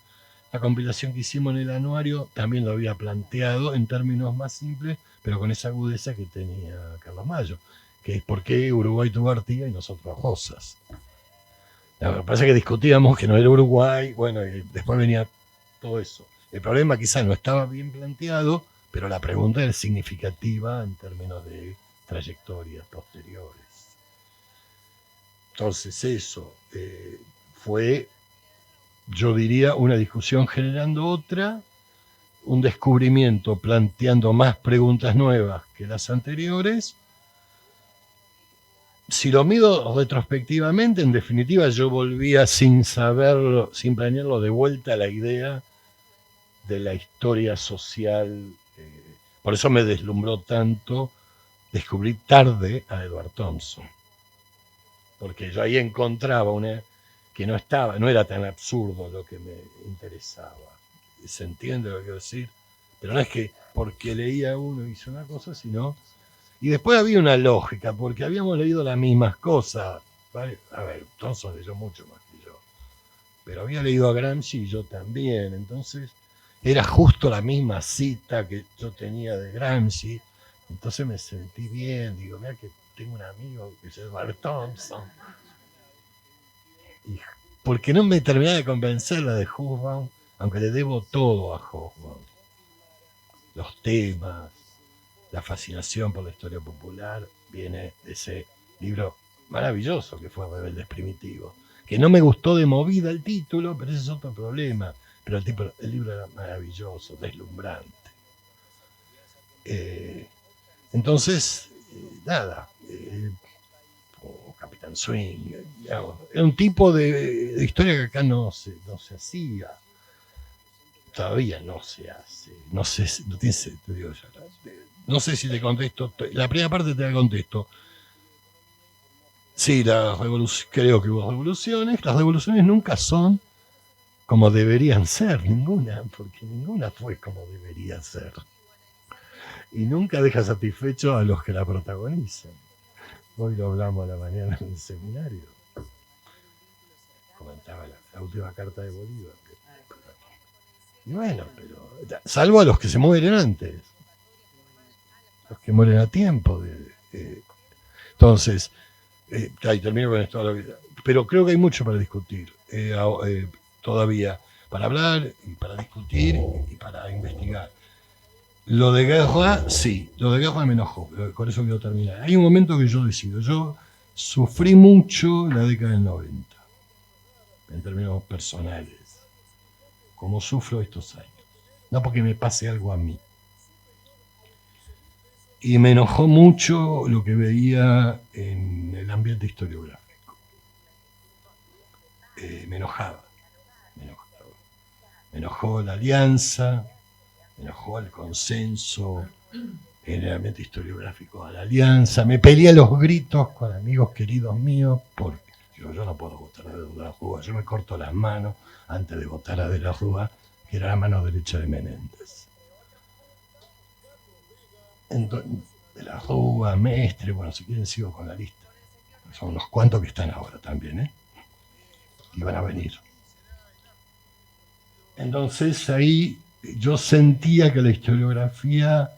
la compilación que hicimos en el anuario también lo había planteado en términos más simples, pero con esa agudeza que tenía Carlos Mayo, que es por qué Uruguay tuvo Artigas y nosotros Rosas. Lo que pasa es que discutíamos que no era Uruguay, bueno, y después venía todo eso. El problema quizás no estaba bien planteado, pero la pregunta era significativa en términos de trayectorias posteriores. Entonces eso fue, yo diría, una discusión generando otra, un descubrimiento planteando más preguntas nuevas que las anteriores. Si lo mido retrospectivamente, en definitiva yo volvía sin saberlo, sin planearlo, de vuelta a la idea de la historia social Por eso me deslumbró tanto, descubrí tarde a Edward Thompson. Porque yo ahí encontraba que no era tan absurdo lo que me interesaba. ¿Se entiende lo que quiero decir? Pero no es que porque leía uno hizo una cosa, sino... Y después había una lógica, porque habíamos leído las mismas cosas. ¿Vale? A ver, Thompson leyó mucho más que yo. Pero había leído a Gramsci y yo también. Entonces, era justo la misma cita que yo tenía de Gramsci. Entonces me sentí bien. Digo, mira que tengo un amigo que se llama Thompson. Y porque no me terminaba de convencer la de Hobsbawm, aunque le debo todo a Hobsbawm. Los temas, la fascinación por la historia popular, viene de ese libro maravilloso que fue Rebeldes Primitivos. Que no me gustó de movida el título, pero ese es otro problema. Pero el libro era maravilloso, deslumbrante. Entonces, nada, Capitán Swing, digamos, era un tipo de historia que acá no se hacía. Todavía no se hace. No sé, no sé si te contesto. La primera parte te la contesto. Sí, creo que hubo revoluciones. Las revoluciones nunca son como deberían ser, ninguna, porque ninguna fue como debería ser. Y nunca deja satisfecho a los que la protagonizan. Hoy lo hablamos a la mañana en el seminario. Comentaba la última carta de Bolívar. Y bueno, pero salvo a los que se mueren antes. Los que mueren a tiempo. Entonces, y termino con esto. Pero creo que hay mucho para discutir. Todavía. Para hablar, y para discutir, y para investigar. Lo de guerra, sí, lo de guerra me enojó, con eso quiero terminar. Hay un momento que yo decido, yo sufrí mucho la década del 90, en términos personales, como sufro estos años, no porque me pase algo a mí. Y me enojó mucho lo que veía en el ambiente historiográfico. Me enojaba. Me enojó la alianza, me enojó el consenso en el ambiente historiográfico a la alianza, me peleé a los gritos con amigos queridos míos, porque yo no puedo votar a De la Rúa, yo me corto las manos antes de votar a De la Rúa, que era la mano derecha de Menéndez. Entonces, De la Rúa, Mestre, bueno, si quieren sigo con la lista. Son unos cuantos que están ahora también, y van a venir. Entonces ahí yo sentía que la historiografía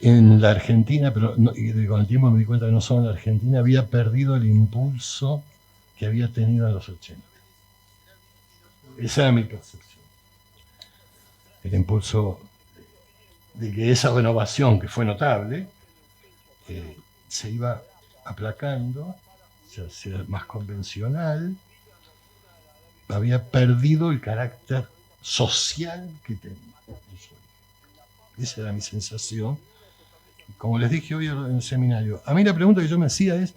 en la Argentina, pero y con el tiempo me di cuenta que no solo en la Argentina, había perdido el impulso que había tenido en los 80. Esa era mi percepción. El impulso de que esa renovación, que fue notable, se iba aplacando, se hacía más convencional, había perdido el carácter social que tenía. Esa era mi sensación. Como les dije hoy en el seminario, a mí la pregunta que yo me hacía es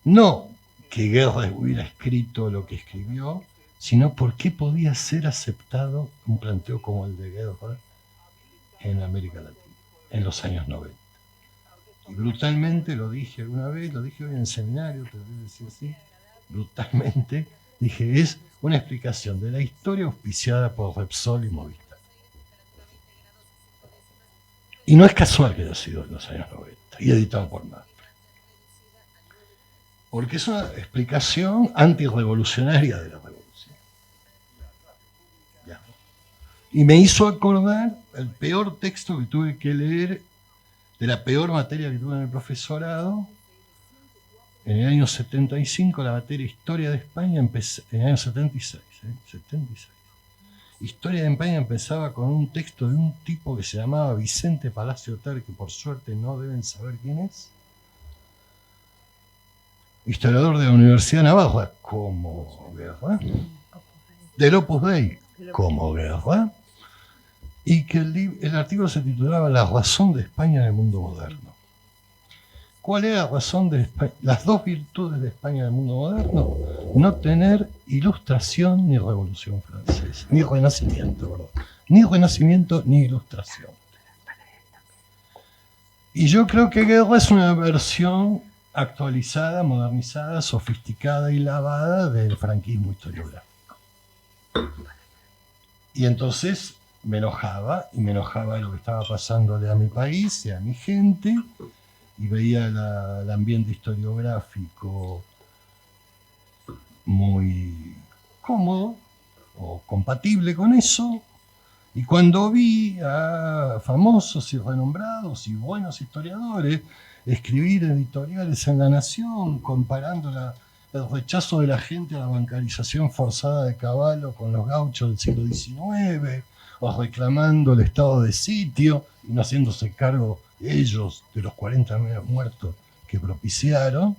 no que Guerra hubiera escrito lo que escribió, sino por qué podía ser aceptado un planteo como el de Guerra en América Latina, en los años 90. Y brutalmente, lo dije alguna vez, lo dije hoy en el seminario, te voy a decir así, brutalmente, dije, es una explicación de la historia auspiciada por Repsol y Movistar. Y no es casual que haya sido en los años 90 y editado por Mapfre. Porque es una explicación antirrevolucionaria de la revolución. Ya. Y me hizo acordar el peor texto que tuve que leer de la peor materia que tuve en el profesorado. En el año 75, la materia Historia de España empezó, en el año 76. Historia de España empezaba con un texto de un tipo que se llamaba Vicente Palacio Ter, que por suerte no deben saber quién es. Historiador de la Universidad de Navarra, como Guerra. Del Opus Dei, como Guerra. Y que el artículo se titulaba La razón de España en el mundo moderno. ¿Cuál era la razón de España? Las dos virtudes de España en el mundo moderno: no tener ilustración ni revolución francesa, ni renacimiento, ¿verdad? Ni renacimiento ni ilustración. Y yo creo que Guerra es una versión actualizada, modernizada, sofisticada y lavada del franquismo historiográfico. Y entonces me enojaba de lo que estaba pasándole a mi país y a mi gente, y veía el ambiente historiográfico muy cómodo o compatible con eso. Y cuando vi a famosos y renombrados y buenos historiadores escribir editoriales en La Nación comparando el rechazo de la gente a la bancarización forzada de Cavallo con los gauchos del siglo XIX, o reclamando el estado de sitio y no haciéndose cargo ellos de los 40 muertos que propiciaron,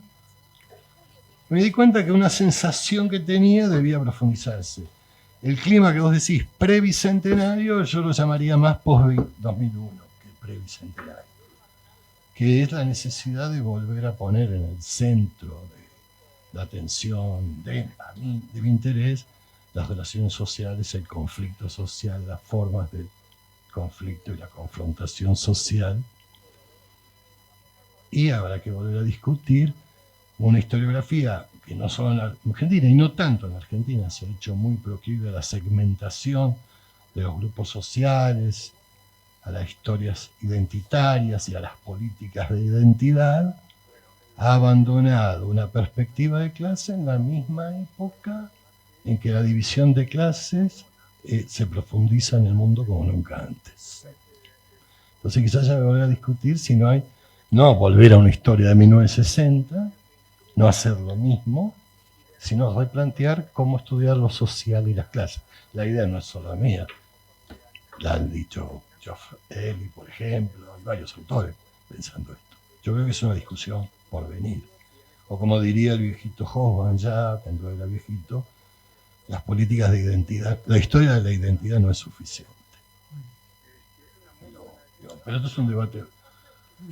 me di cuenta que una sensación que tenía debía profundizarse. El clima que vos decís pre-bicentenario, yo lo llamaría más post-2001 que pre-bicentenario, que es la necesidad de volver a poner en el centro de la atención de mi interés las relaciones sociales, el conflicto social, las formas del conflicto y la confrontación social. Y habrá que volver a discutir una historiografía que no solo en la Argentina, y no tanto en la Argentina, se ha hecho muy proclive a la segmentación de los grupos sociales, a las historias identitarias y a las políticas de identidad, ha abandonado una perspectiva de clase en la misma época en que la división de clases se profundiza en el mundo como nunca antes. Entonces quizás ya me voy a discutir si no hay, no volver a una historia de 1960, no hacer lo mismo, sino replantear cómo estudiar lo social y las clases. La idea no es solo mía, la han dicho Geoff Ellis, por ejemplo, hay varios autores pensando esto. Yo creo que es una discusión por venir. O como diría el viejito Hobsbawm ya, cuando era viejito, las políticas de identidad, la historia de la identidad no es suficiente. Pero esto es un debate.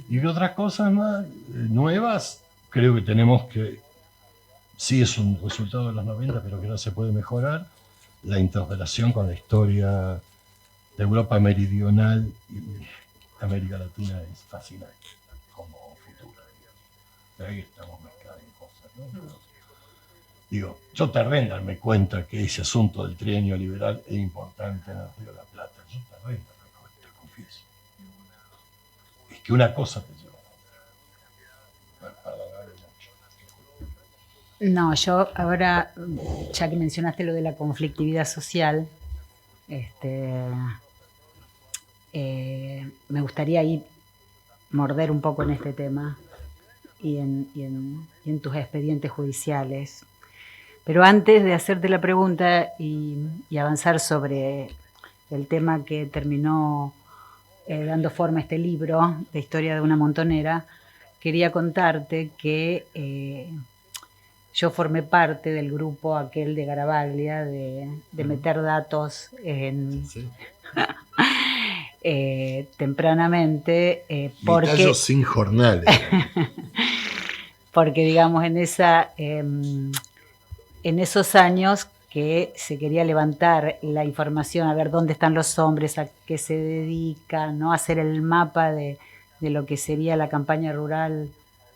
Y otras cosas más nuevas, creo que tenemos que, sí es un resultado de los 90, pero que no se puede mejorar, la interrelación con la historia de Europa meridional y América Latina es fascinante como futura. De ahí estamos mezclando cosas, ¿no? Digo, yo tardé en darme cuenta que ese asunto del trienio liberal es importante en el Río de la Plata. Yo tardé en darme cuenta, te confieso. Es que una cosa te lleva a otra.
No, yo ahora, ya que mencionaste lo de la conflictividad social, me gustaría ahí morder un poco en este tema y en tus expedientes judiciales. Pero antes de hacerte la pregunta y avanzar sobre el tema que terminó dando forma a este libro de Historia de una montonera, quería contarte que yo formé parte del grupo aquel de Garavaglia de meter datos en... Sí. Tempranamente porque
Vitallos sin jornales.
Porque digamos en esos años que se quería levantar la información, a ver dónde están los hombres, a qué se dedican, ¿no? Hacer el mapa de lo que sería la campaña rural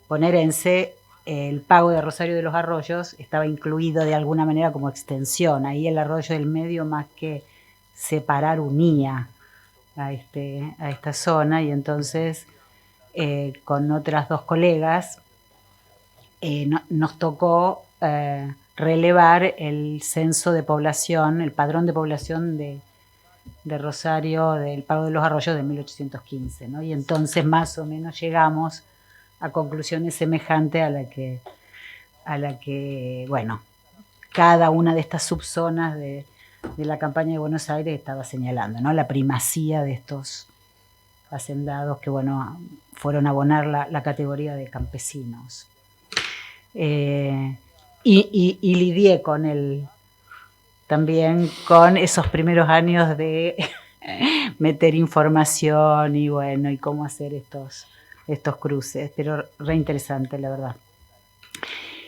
bonaerense. El pago de Rosario de los Arroyos estaba incluido de alguna manera como extensión. Ahí el Arroyo del Medio, más que separar, unía a esta zona, y entonces con otras dos colegas nos tocó relevar el censo de población, el padrón de población de Rosario, del Pago de los Arroyos de 1815, ¿no? Y entonces más o menos llegamos a conclusiones semejantes a la que bueno, cada una de estas subzonas de la campaña de Buenos Aires estaba señalando, ¿no? La primacía de estos hacendados que, bueno, fueron a abonar la categoría de campesinos. Y lidié también con esos primeros años de meter información y, bueno, y cómo hacer estos cruces, pero re interesante, la verdad.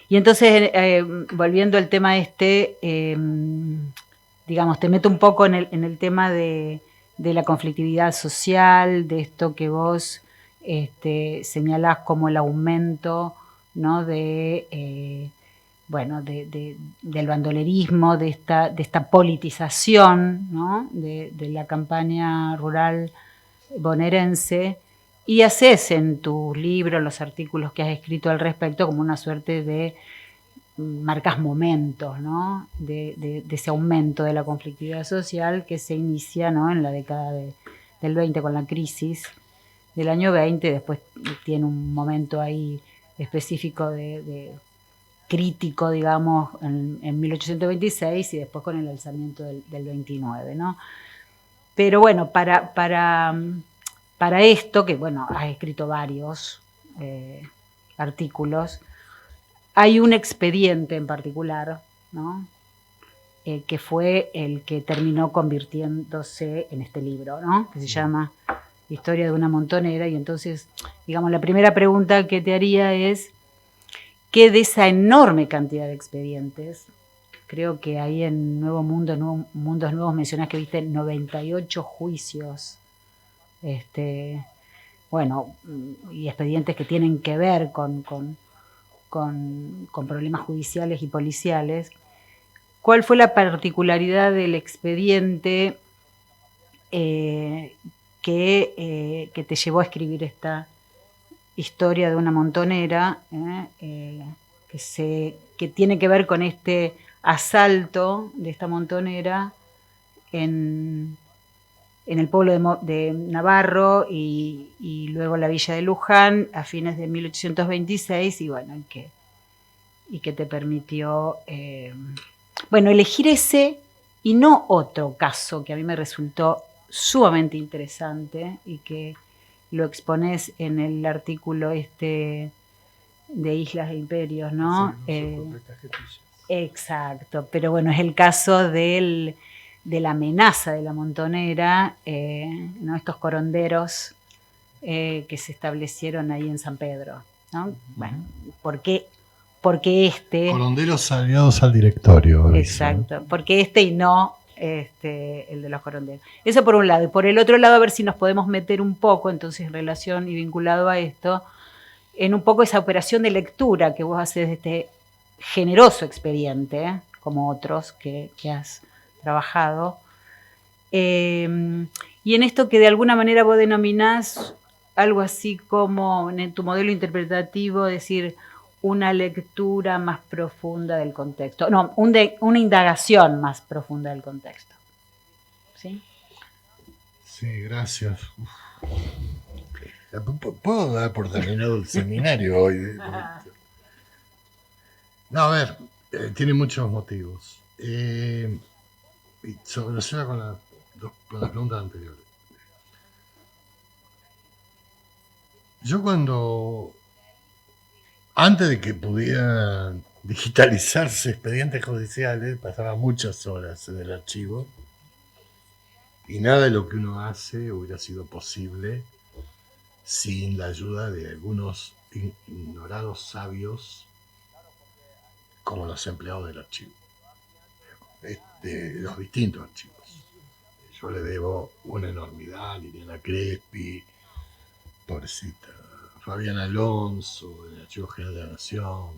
Y entonces, volviendo al tema digamos, te meto un poco en el tema de la conflictividad social, de esto que vos señalás como el aumento, ¿no? Del bandolerismo, de esta politización, ¿no? de la campaña rural bonaerense, y haces en tus libros, los artículos que has escrito al respecto, como una suerte de marcas momentos, ¿no? de ese aumento de la conflictividad social que se inicia, ¿no? en la década del 20 con la crisis del año 20, después tiene un momento ahí específico de crítico, digamos, en 1826 y después con el alzamiento del 29, ¿no? Pero bueno, para esto, que bueno, has escrito varios artículos, hay un expediente en particular, ¿no? Que fue el que terminó convirtiéndose en este libro, ¿no? Que se llama Historia de una montonera. Y entonces, digamos, la primera pregunta que te haría es, ¿qué de esa enorme cantidad de expedientes? Creo que ahí en Nuevo Mundo, Mundos Nuevos, mencionás que viste 98 juicios, bueno, y expedientes que tienen que ver con problemas judiciales y policiales. ¿Cuál fue la particularidad del expediente que te llevó a escribir esta historia de una montonera, que tiene que ver con este asalto de esta montonera en el pueblo de Navarro y luego la villa de Luján a fines de 1826, y bueno, y que te permitió elegir ese y no otro caso que a mí me resultó sumamente interesante y que lo exponés en el artículo de Islas e Imperios, ¿no? Exacto, pero bueno, es el caso de la amenaza de la montonera, ¿no? Estos coronderos que se establecieron ahí en San Pedro, ¿no? Bueno, ¿por qué
Coronderos aliados al directorio.
Exacto, ¿no? Porque y no el de los coronderos. Eso por un lado. Y por el otro lado, a ver si nos podemos meter un poco, entonces, en relación y vinculado a esto, en un poco esa operación de lectura que vos haces de este generoso expediente, como otros que has trabajado, y en esto que de alguna manera vos denominás algo así como, en tu modelo interpretativo, decir, una lectura más profunda del contexto. No, una indagación más profunda del contexto. ¿Sí?
Sí, gracias. ¿Puedo dar por terminado el seminario hoy? No, a ver, tiene muchos motivos. Y se relaciona con las preguntas anteriores. Yo antes de que pudieran digitalizarse expedientes judiciales, pasaba muchas horas en el archivo y nada de lo que uno hace hubiera sido posible sin la ayuda de algunos ignorados sabios como los empleados del archivo, de los distintos archivos. Yo le debo una enormidad a Liliana Crespi, pobrecita, Fabián Alonso, el Archivo General de la Nación,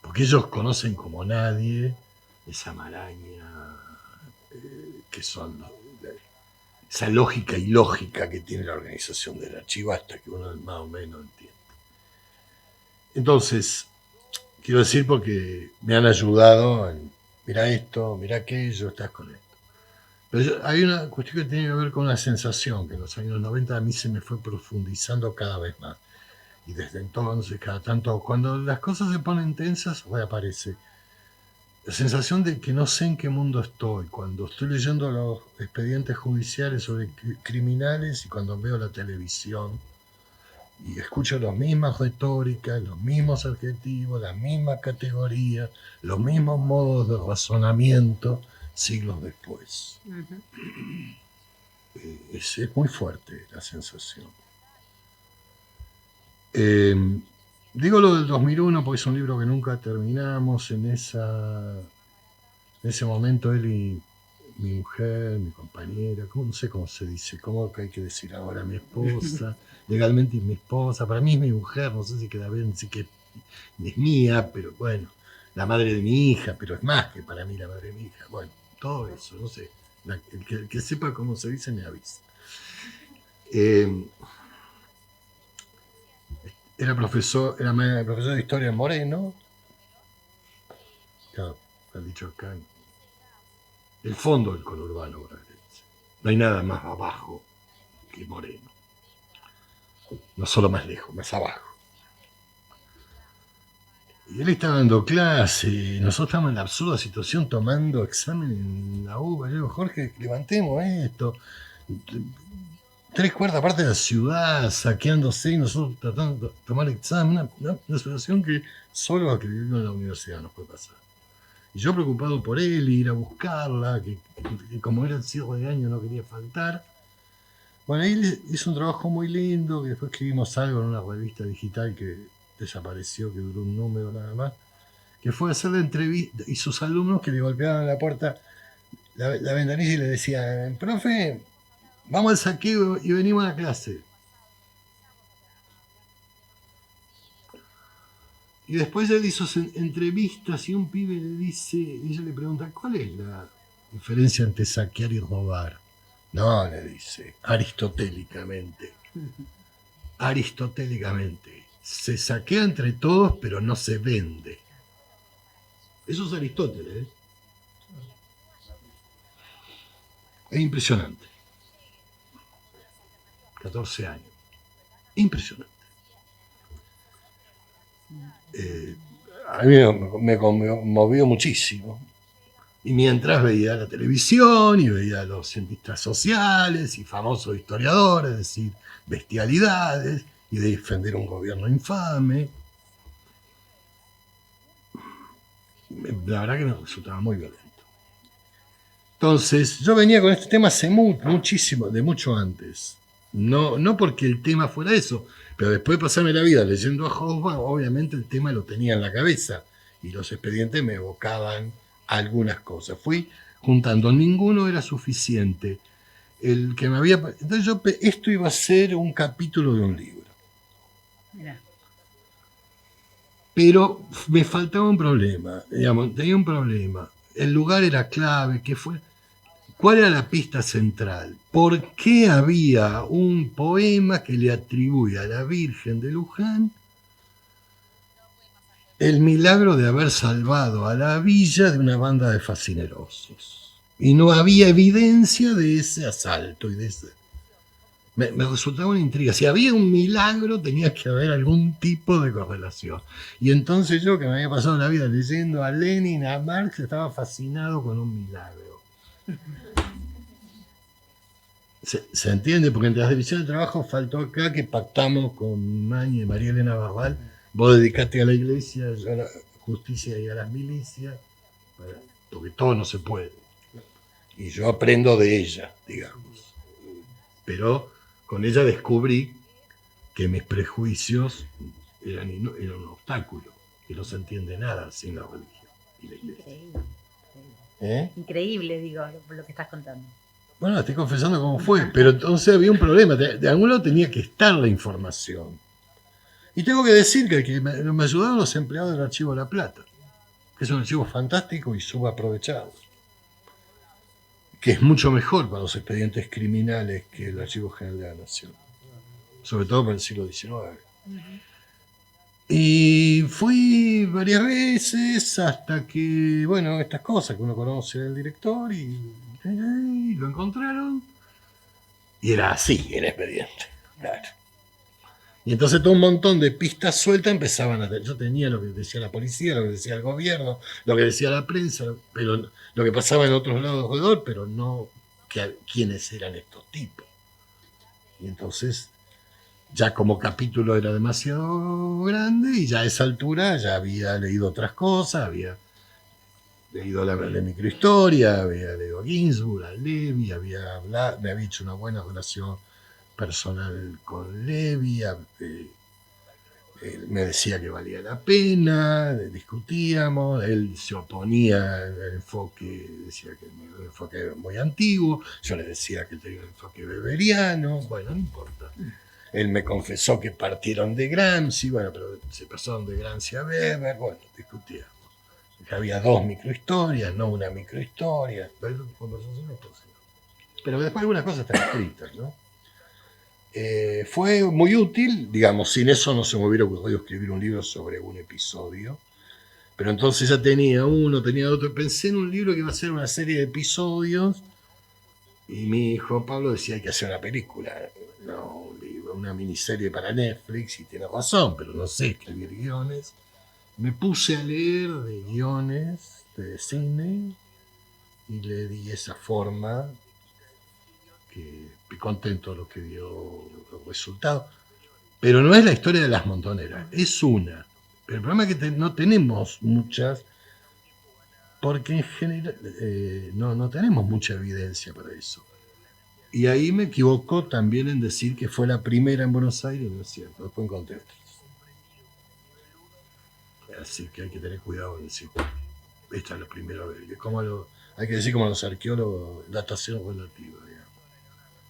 porque ellos conocen como nadie esa maraña que son esa lógica y lógica que tiene la organización del archivo hasta que uno más o menos entiende. Entonces, quiero decir porque me han ayudado en, mira esto, mira aquello, estás con esto. Pero hay una cuestión que tiene que ver con una sensación que en los años 90 a mí se me fue profundizando cada vez más. Y desde entonces, cada tanto, cuando las cosas se ponen tensas, reaparece la sensación de que no sé en qué mundo estoy. Cuando estoy leyendo los expedientes judiciales sobre criminales y cuando veo la televisión y escucho las mismas retóricas, los mismos adjetivos, las mismas categorías, los mismos modos de razonamiento siglos después. Uh-huh. Es muy fuerte la sensación. Digo lo del 2001 porque es un libro que nunca terminamos. En ese momento Eli mi mujer, mi compañera, no sé cómo se dice, cómo hay que decir ahora mi esposa, legalmente mi esposa, para mí es mi mujer, no sé si queda bien, sí que es mía, pero bueno, la madre de mi hija, pero es más que para mí la madre de mi hija, bueno, todo eso, no sé, el que sepa cómo se dice me avisa. Era profesor de historia en Moreno, claro, han dicho acá, el fondo del conurbano, no hay nada más abajo que Moreno, no solo más lejos, más abajo. Y él estaba dando clase, y nosotros estábamos en la absurda situación tomando examen en la UBA. Yo digo, Jorge, levantemos esto. 3/4 parte de la ciudad saqueándose y nosotros tratando de tomar examen. Una situación que solo a que vivimos en la universidad nos puede pasar. Y yo preocupado por él, ir a buscarla, que como era el cierre de año no quería faltar. Bueno, él hizo un trabajo muy lindo, que después escribimos algo en una revista digital que desapareció, que duró un número nada más, que fue hacer la entrevista, y sus alumnos que le golpeaban a la puerta la ventanilla y le decían, profe, vamos al saqueo y venimos a la clase. Y después él hizo entrevistas y un pibe le dice, ella le pregunta, ¿cuál es la diferencia entre saquear y robar? No, le dice, aristotélicamente. Aristotélicamente. Se saquea entre todos, pero no se vende. Eso es Aristóteles, ¿eh? Es impresionante. 14 años. Impresionante. A mí me conmovió muchísimo. Y mientras veía la televisión y veía a los cientistas sociales y famosos historiadores decir bestialidades y defender un gobierno infame, la verdad que me resultaba muy violento. Entonces, yo venía con este tema hace muchísimo, de mucho antes. No porque el tema fuera eso, pero después de pasarme la vida leyendo a Hoffman, obviamente el tema lo tenía en la cabeza y los expedientes me evocaban algunas cosas. Fui juntando, ninguno era suficiente. Entonces esto iba a ser un capítulo de un libro.
Mirá.
Pero me faltaba un problema, digamos, tenía un problema. El lugar era clave, ¿cuál era la pista central? ¿Por qué había un poema que le atribuye a la Virgen de Luján el milagro de haber salvado a la villa de una banda de fascinerosos? Y no había evidencia de ese asalto y de ese... Me resultaba una intriga. Si había un milagro, tenía que haber algún tipo de correlación. Y entonces yo, que me había pasado la vida leyendo a Lenin, a Marx, estaba fascinado con un milagro. ¿Se entiende? Porque entre las divisiones de trabajo faltó acá que pactamos con Maña y María Elena Barbal. Vos dedicate a la iglesia, yo a la justicia y a las milicias, porque todo no se puede. Y yo aprendo de ella, digamos. Pero con ella descubrí que mis prejuicios eran un obstáculo, que no se entiende nada sin la religión y la iglesia.
Increíble. Increíble, digo, lo que estás contando.
Bueno, estoy confesando cómo fue, pero entonces había un problema. De algún lado tenía que estar la información. Y tengo que decir que me ayudaron los empleados del Archivo de La Plata, que es un archivo fantástico y subaprovechado, que es mucho mejor para los expedientes criminales que el Archivo General de la Nación, sobre todo para el siglo XIX. Y fui varias veces hasta que, bueno, estas cosas que uno conoce del director y lo encontraron y era así el expediente, claro. Y entonces todo un montón de pistas sueltas empezaban a tener. Yo tenía lo que decía la policía, lo que decía el gobierno, lo que decía la prensa, pero lo que pasaba en otros lados alrededor, pero no quiénes eran estos tipos. Y entonces ya como capítulo era demasiado grande y ya a esa altura ya había leído otras cosas, había leído la microhistoria, había leído a Ginsburg, a Levi, me había hecho una buena relación personal con Levi, Él me decía que valía la pena, discutíamos, él se oponía al enfoque, decía que el enfoque era muy antiguo, yo le decía que él tenía un enfoque weberiano, bueno, no importa. Él me confesó que partieron de Gramsci, bueno, pero se pasaron de Gramsci a Weber, bueno, discutíamos. Que había 2 microhistorias, no una microhistoria, pero conversaciones por sí. Pero después algunas cosas están escritas, ¿no? Fue muy útil, digamos, sin eso no se me hubiera ocurrido escribir un libro sobre un episodio, pero entonces ya tenía uno, tenía otro, pensé en un libro que iba a ser una serie de episodios, y mi hijo Pablo decía hay que hacer una película, no un libro, una miniserie para Netflix, y tiene razón, pero no sé escribir guiones. Me puse a leer de guiones de cine y le di esa forma, que contento lo que dio el resultado. Pero no es la historia de las montoneras, es una. Pero el problema es que no tenemos muchas, porque en general no tenemos mucha evidencia para eso. Y ahí me equivoco también en decir que fue la primera en Buenos Aires, no es cierto, después encontré otras. Así que hay que tener cuidado en decir, esta es la primera vez. Hay que decir como los arqueólogos, datación relativa, digamos.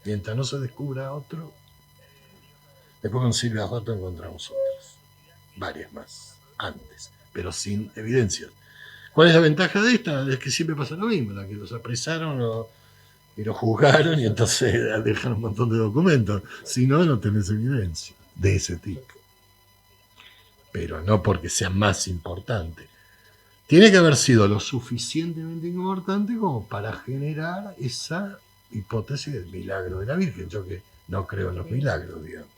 Mientras no se descubra otro, después con Silvia Roto encontramos otras, varias más, antes, pero sin evidencias. ¿Cuál es la ventaja de esta? Es que siempre pasa lo mismo, la que los apresaron y los juzgaron y entonces dejan un montón de documentos. Si no, no tenés evidencia de ese tipo. Pero no porque sea más importante. Tiene que haber sido lo suficientemente importante como para generar esa hipótesis del milagro de la Virgen. Yo que no creo en los milagros, digamos.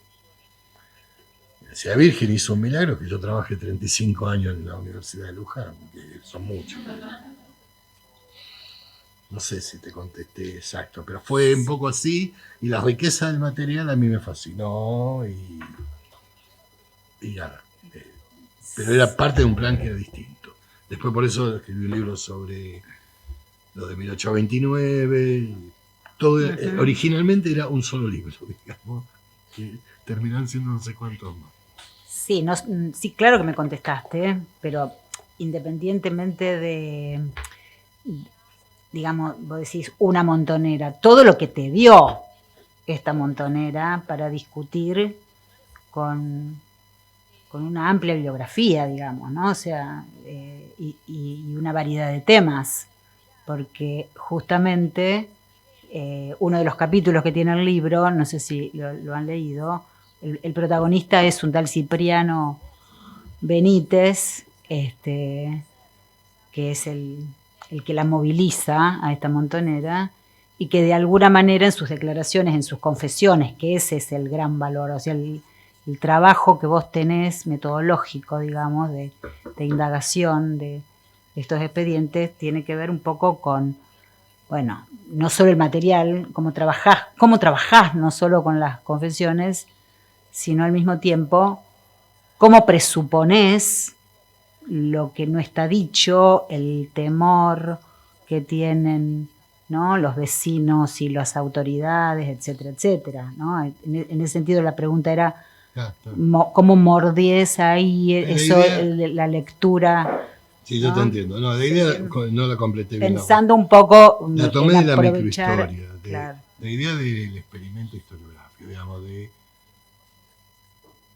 Si la Virgen hizo un milagro, que yo trabajé 35 años en la Universidad de Luján, que son muchos. No sé si te contesté exacto, pero fue un poco así, y la riqueza del material a mí me fascinó, y nada. Pero era parte de un plan que era distinto. Después por eso escribí un libro sobre lo de 1829. Todo, originalmente era un solo libro, digamos, que terminaron siendo no sé cuántos más.
Sí, sí, claro que me contestaste, pero independientemente de, digamos, vos decís una montonera, todo lo que te dio esta montonera para discutir con una amplia bibliografía, digamos, ¿no? O sea, y una variedad de temas, porque justamente uno de los capítulos que tiene el libro, no sé si lo han leído, el protagonista es un tal Cipriano Benítez, que es el que la moviliza a esta montonera, y que de alguna manera en sus declaraciones, en sus confesiones, que ese es el gran valor, o sea, el trabajo que vos tenés metodológico, digamos, de indagación de estos expedientes, tiene que ver un poco con, bueno, no solo el material, cómo trabajás no solo con las confesiones, sino al mismo tiempo cómo presuponés lo que no está dicho, el temor que tienen, ¿no?, los vecinos y las autoridades, etcétera, etcétera, ¿no? En ese sentido la pregunta era cómo mordíes ahí eso, la lectura.
Sí, yo te entiendo. No, la idea no la completé bien.
Pensando un poco
la tomé de la microhistoria,
claro.
La idea del experimento historiográfico, digamos, de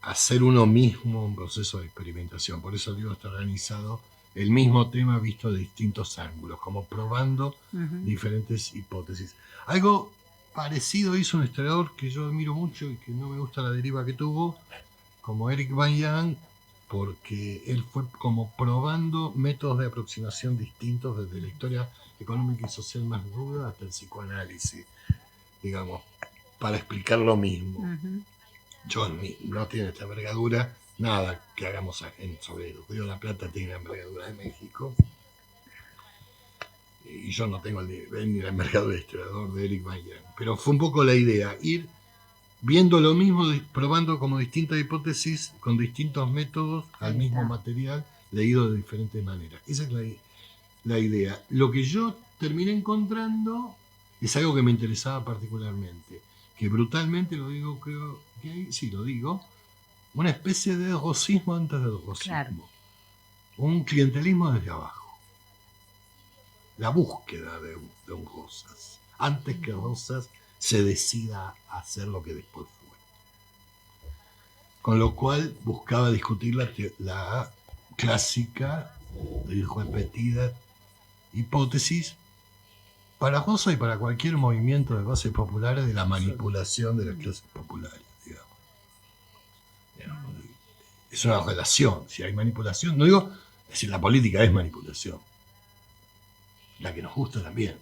hacer uno mismo un proceso de experimentación. Por eso el libro está organizado, el mismo tema visto de distintos ángulos, como probando diferentes hipótesis. Algo parecido hizo un historiador que yo admiro mucho y que no me gusta la deriva que tuvo, como Eric Van Yang, porque él fue como probando métodos de aproximación distintos desde la historia económica y social más ruda hasta el psicoanálisis, digamos, para explicar lo mismo. John no tiene esta envergadura, nada que hagamos sobre el Río de la Plata tiene la envergadura de México, y yo no tengo el nivel ni la envergadura de historiador de Eric Van Yang, pero fue un poco la idea, ir viendo lo mismo, probando como distintas hipótesis con distintos métodos al mismo material, leído de diferentes maneras. Esa es la idea. Lo que yo terminé encontrando es algo que me interesaba particularmente, que brutalmente lo digo, creo que sí lo digo, una especie de rosismo antes del rosismo.
Claro.
Un clientelismo desde abajo. La búsqueda de un Rosas, antes que Rosas se decida a hacer lo que después fue. Con lo cual buscaba discutir la clásica y repetida hipótesis para Rosas y para cualquier movimiento de bases populares de la manipulación de las clases populares, digamos. Es una relación, si hay manipulación, no digo, es decir, la política es manipulación, la que nos gusta también,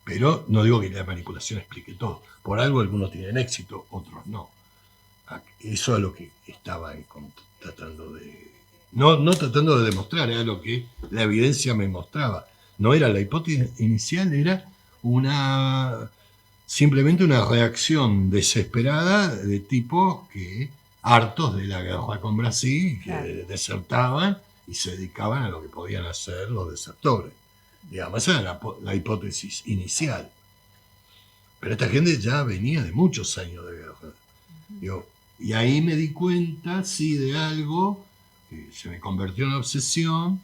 pero no digo que la manipulación explique todo, por algo algunos tienen éxito, otros no. Eso es lo que estaba tratando de, no tratando de demostrar, era lo que la evidencia me mostraba, no era la hipótesis inicial, era simplemente una reacción desesperada de tipos que hartos de la guerra con Brasil, que desertaban y se dedicaban a lo que podían hacer los desertores. Digamos, esa era la hipótesis inicial. Pero esta gente ya venía de muchos años de guerra. Y ahí me di cuenta, sí, de algo que se me convirtió en obsesión,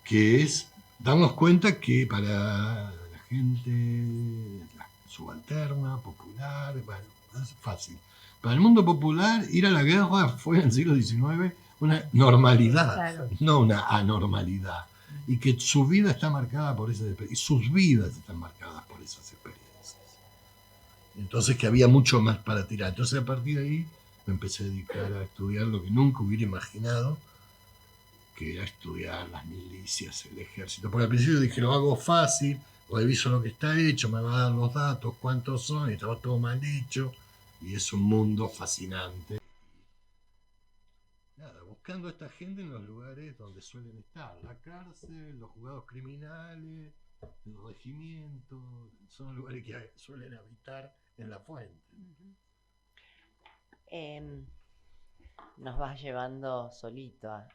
que es darnos cuenta que para la gente subalterna, popular, bueno, es fácil. Para el mundo popular, ir a la guerra fue en el siglo XIX una normalidad, claro, no una anormalidad. Y que su vida está marcada por esas experiencias, y sus vidas están marcadas por esas experiencias. Entonces que había mucho más para tirar. Entonces a partir de ahí me empecé a dedicar a estudiar lo que nunca hubiera imaginado, que era estudiar las milicias, el ejército. Porque al principio dije, lo hago fácil, reviso lo que está hecho, me va a dar los datos, cuántos son, y estaba todo mal hecho. Y es un mundo fascinante. Nada, buscando a esta gente en los lugares donde suelen estar. La cárcel, los juzgados criminales, el regimiento, son los lugares que suelen habitar en la fuente.
Nos vas llevando solito a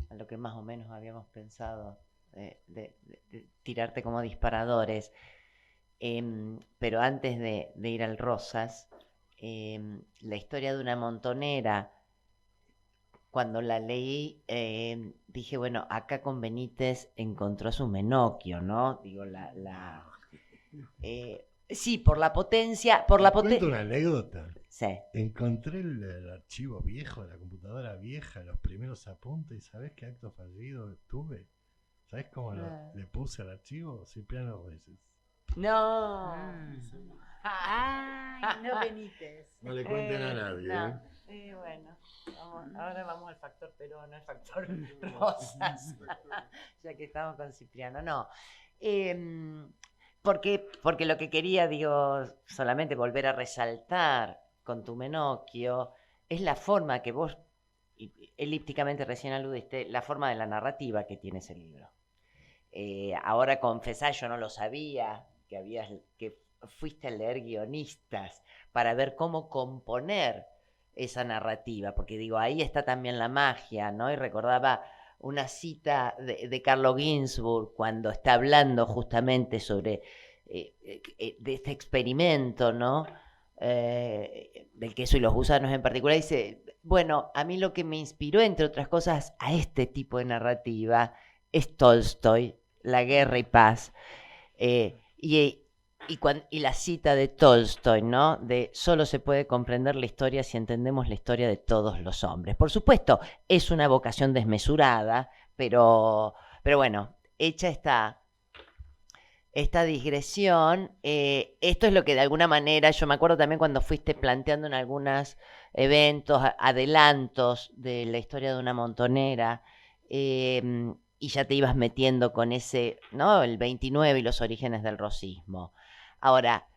lo que más o menos habíamos pensado de tirarte como disparadores. Pero antes de ir al Rosas, la historia de una montonera, cuando la leí, dije, bueno, acá con Benítez encontró su Menocchio, ¿no? Digo, sí, por la potencia.
Cuento una anécdota.
Sí.
Encontré el archivo viejo, la computadora vieja, los primeros apuntes, y ¿sabés qué acto fallido tuve? ¿Sabés cómo le puse al archivo? Cipriano Reyes.
No.
Ay, no Benítez.
No le cuenten a nadie.
No. Bueno, ahora vamos al factor Perón, al factor Rosas, ya que estamos con Cipriano. No, porque lo que quería, digo, solamente volver a resaltar con tu Menocchio, es la forma que vos, elípticamente recién aludiste, la forma de la narrativa que tiene ese libro. Ahora confesás, yo no lo sabía, que fuiste a leer guionistas para ver cómo componer esa narrativa, porque digo, ahí está también la magia, ¿no? Y recordaba una cita de Carlo Ginzburg cuando está hablando justamente sobre de este experimento, ¿no? Del queso y los gusanos en particular, dice, bueno, a mí lo que me inspiró, entre otras cosas, a este tipo de narrativa es Tolstoy, La guerra y paz, y la cita de Tolstoy, ¿no? De solo se puede comprender la historia si entendemos la historia de todos los hombres. Por supuesto, es una vocación desmesurada, pero bueno, hecha esta digresión, esto es lo que de alguna manera, yo me acuerdo también cuando fuiste planteando en algunos eventos, adelantos de la historia de una montonera, y ya te ibas metiendo con ese, ¿no? El 29 y los orígenes del rosismo. Ahora,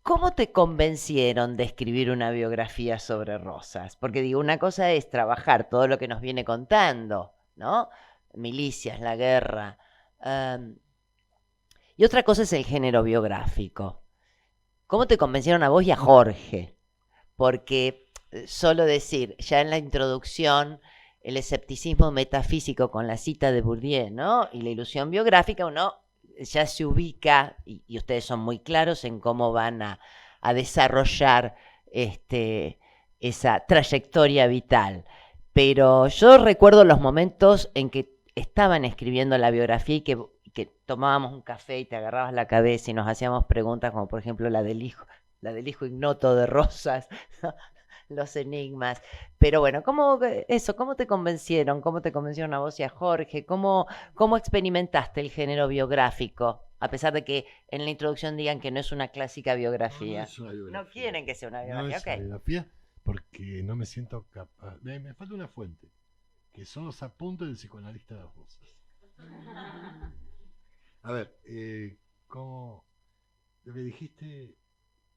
¿cómo te convencieron de escribir una biografía sobre Rosas? Porque digo, una cosa es trabajar todo lo que nos viene contando, ¿no? Milicias, la guerra. Y otra cosa es el género biográfico. ¿Cómo te convencieron a vos y a Jorge? Porque solo decir, ya en la introducción, el escepticismo metafísico con la cita de Bourdieu, ¿no? Y la ilusión biográfica, uno ya se ubica, y ustedes son muy claros en cómo van a desarrollar esa trayectoria vital. Pero yo recuerdo los momentos en que estaban escribiendo la biografía y que tomábamos un café y te agarrabas la cabeza y nos hacíamos preguntas como por ejemplo la del hijo ignoto de Rosas, ¿no? Los enigmas. Pero bueno, ¿cómo te convencieron? ¿Cómo te convencieron a vos y a Jorge? ¿Cómo experimentaste el género biográfico? A pesar de que en la introducción digan que no es una clásica biografía.
No es una biografía.
No quieren que sea una
No
biografía,
es
ok.
una biografía porque no me siento capaz. Me falta una fuente, que son los apuntes del psicoanalista de Rosas. A ver, como lo que dijiste,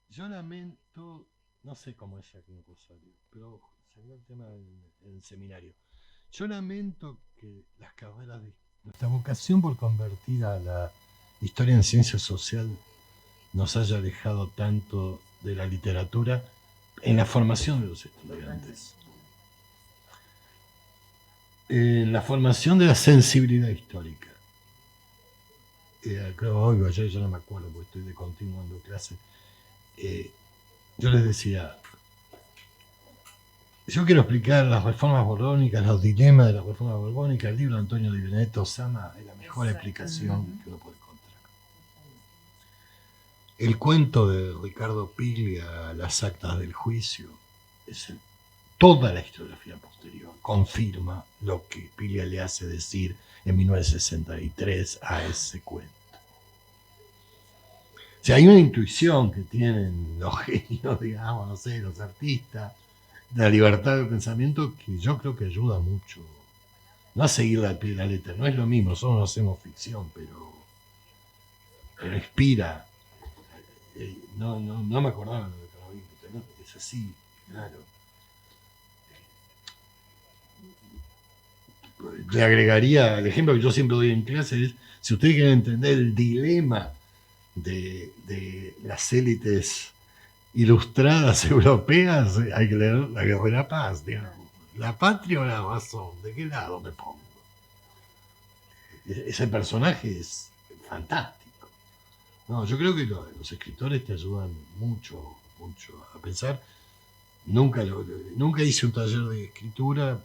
yo lamento, no sé cómo es aquí en Rosario, pero salió el tema en el seminario. Yo lamento que las carreras de nuestra vocación por convertir a la historia en ciencia social nos haya alejado tanto de la literatura en la formación de los estudiantes, en la formación de la sensibilidad histórica. Creo que ayer, yo no me acuerdo porque estoy de continuo dando clase. Yo les decía, yo quiero explicar las reformas borbónicas, los dilemas de las reformas borbónicas. El libro de Antonio Di Benedetto Sama es la mejor explicación que uno puede encontrar. El cuento de Ricardo Piglia, Las actas del juicio, toda la historiografía posterior confirma lo que Piglia le hace decir en 1963 a ese cuento. O sea, hay una intuición que tienen los genios, digamos, no sé, los artistas, de la libertad de pensamiento, que yo creo que ayuda mucho. No a seguirla al pie de la letra, no es lo mismo, nosotros no hacemos ficción, pero inspira. No me acordaba lo de Carabín, ¿no? Es así, claro. Le agregaría, el ejemplo que yo siempre doy en clase es, si ustedes quieren entender el dilema de las élites ilustradas europeas, hay que leer La Guerra de la Paz, digamos. ¿La patria o la razón? ¿De qué lado me pongo? Ese personaje es fantástico. No, yo creo que los escritores te ayudan mucho a pensar. Nunca hice un taller de escritura,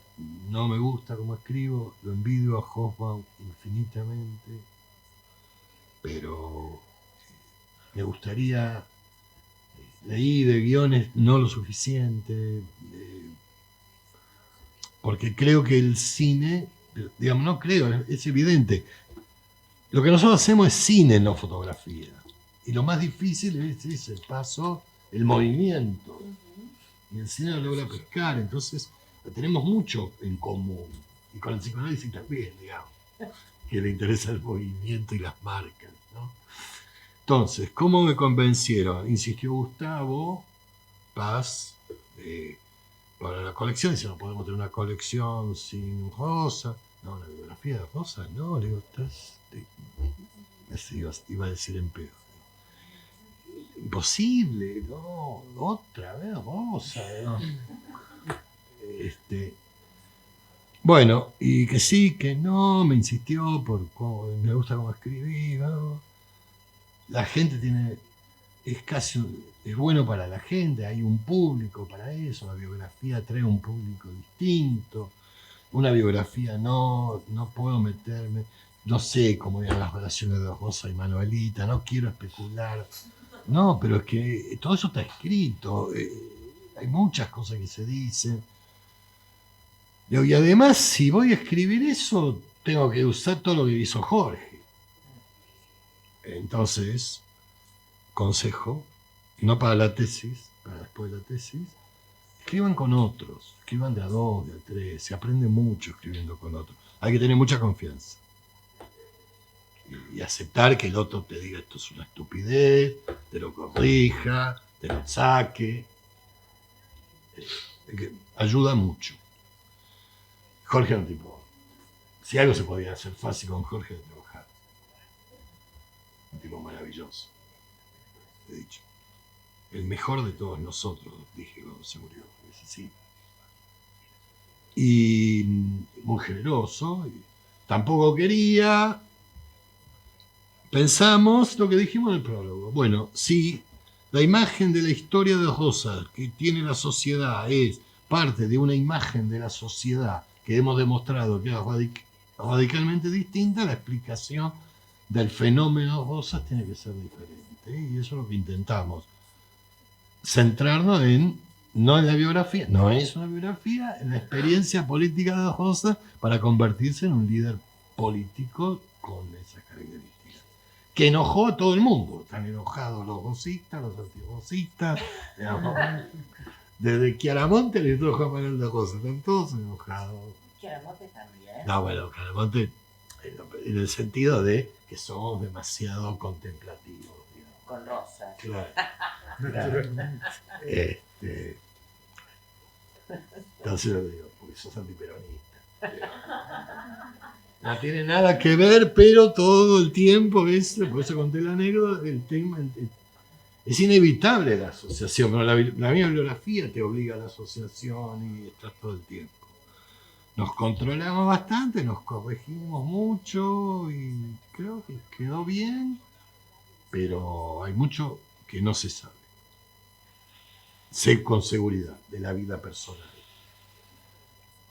no me gusta cómo escribo, lo envidio a Hoffman infinitamente, pero me gustaría, leí de guiones no lo suficiente, porque creo que el cine, digamos, no creo, es evidente, lo que nosotros hacemos es cine, no fotografía, y lo más difícil es el paso, el movimiento. Y el cine lo logra pescar, entonces tenemos mucho en común. Y con el psicoanálisis también, digamos, que le interesa el movimiento y las marcas, ¿no? Entonces, ¿cómo me convencieron? Insistió Gustavo Paz para la colección, dice, no podemos tener una colección sin Rosa. No, la biografía de Rosa, no, le digo, iba a decir en pedo. Imposible, no, otra vez Rosa, ¿no? Bueno, y que sí, que no, me insistió por cómo me gusta cómo escribí, ¿no? La gente es bueno para la gente, hay un público para eso, la biografía trae un público distinto, una biografía no puedo meterme, no sé cómo eran las relaciones de Rosa y Manuelita, no quiero especular. No, pero es que todo eso está escrito, hay muchas cosas que se dicen. Y además, si voy a escribir eso, tengo que usar todo lo que hizo Jorge. Entonces, consejo, no para la tesis, para después de la tesis, escriban con otros, escriban de a dos, de a tres, se aprende mucho escribiendo con otros. Hay que tener mucha confianza. Y aceptar que el otro te diga esto es una estupidez, te lo corrija, te lo saque. Ayuda mucho. Jorge era un tipo, si algo se podía hacer fácil con Jorge era trabajar. Un tipo maravilloso, he dicho. El mejor de todos nosotros, dije cuando se murió. Es así. Y muy generoso, y tampoco quería. Pensamos lo que dijimos en el prólogo. Bueno, sí, la imagen de la historia de Rosa que tiene la sociedad es parte de una imagen de la sociedad que hemos demostrado que es radicalmente distinta, la explicación del fenómeno Rosas tiene que ser diferente. Y eso es lo que intentamos. Centrarnos no en la biografía, no es una biografía, en la experiencia política de Rosas para convertirse en un líder político con esas características. Que enojó a todo el mundo. Están enojados los rosistas, los antirrosistas. Desde Chiaramonte le dijo Juan Manuel de Rosas. Están todos enojados.
Chiaramonte también.
No, bueno, Chiaramonte en el sentido de que somos demasiado contemplativos. Digamos.
Con Rosas.
Claro. Entonces lo digo, porque sos antiperonista. No tiene nada que ver, pero todo el tiempo por eso conté la anécdota, el tema es inevitable la asociación, pero la bibliografía te obliga a la asociación y estás todo el tiempo. Nos controlamos bastante, nos corregimos mucho y creo que quedó bien, pero hay mucho que no se sabe. Sé con seguridad de la vida personal.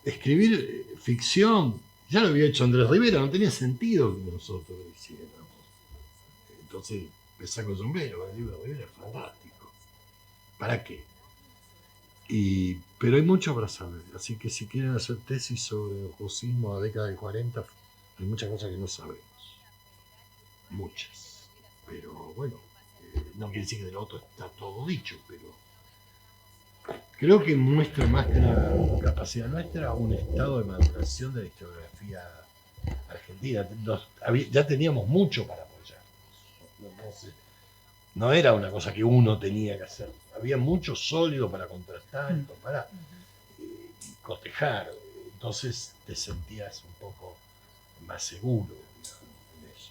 Escribir ficción, ya lo había hecho Andrés Rivera, no tenía sentido que nosotros lo hiciéramos. Entonces, empezar con sombrero, el libro de Rivera es fantástico. ¿Para qué? Pero hay mucho para saber, así que si quieren hacer tesis sobre el rosismo de la década del 40, hay muchas cosas que no sabemos. Muchas. Pero bueno, no quiere decir que del otro está todo dicho, pero creo que muestra más que una capacidad nuestra un estado de maduración de la historiografía argentina. Ya teníamos mucho para apoyarnos. No era una cosa que uno tenía que hacer. Había mucho sólido para contrastar y comparar y cotejar. Entonces te sentías un poco más seguro, digamos, en eso.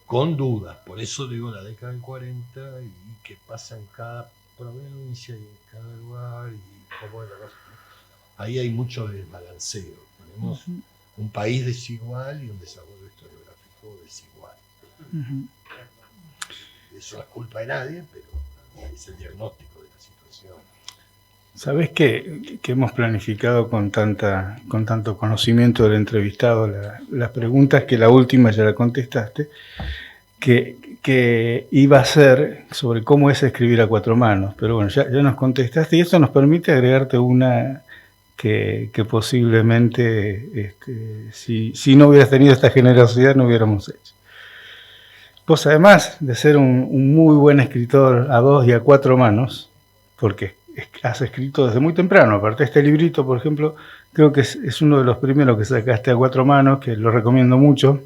Con dudas. Por eso digo la década del 40 y qué pasa en cada provincia y en cada lugar y cómo es la cosa. Ahí hay mucho desbalanceo. Tenemos un país desigual y un desarrollo historiográfico desigual. Eso no es culpa de nadie, pero es el diagnóstico de la situación.
¿Sabés que hemos planificado con tanto conocimiento del entrevistado las preguntas, que la última ya la contestaste, que iba a ser sobre cómo es escribir a cuatro manos? Pero bueno, ya nos contestaste y esto nos permite agregarte una que posiblemente, si no hubieras tenido esta generosidad, no hubiéramos hecho. Vos, además de ser un muy buen escritor a dos y a cuatro manos, porque has escrito desde muy temprano, aparte de este librito, por ejemplo, creo que es uno de los primeros que sacaste a cuatro manos, que lo recomiendo mucho,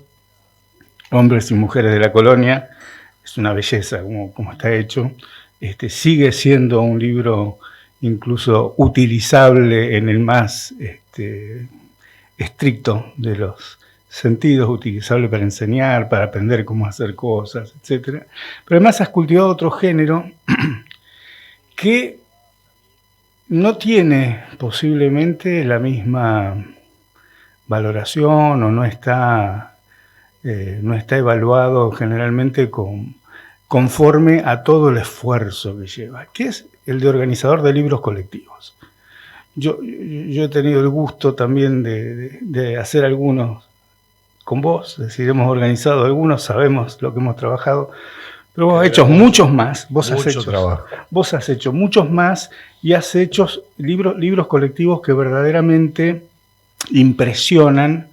Hombres y Mujeres de la Colonia, es una belleza como está hecho, sigue siendo un libro incluso utilizable en el más estricto de los sentidos, utilizable para enseñar, para aprender cómo hacer cosas, etc. Pero además has cultivado otro género que no tiene posiblemente la misma valoración o no está evaluado generalmente conforme a todo el esfuerzo que lleva, que es el de organizador de libros colectivos. Yo he tenido el gusto también de hacer algunos con vos, es decir, hemos organizado algunos, sabemos lo que hemos trabajado, pero vos has hecho muchos más. Vos has hecho muchos más y has hecho libros colectivos que verdaderamente impresionan.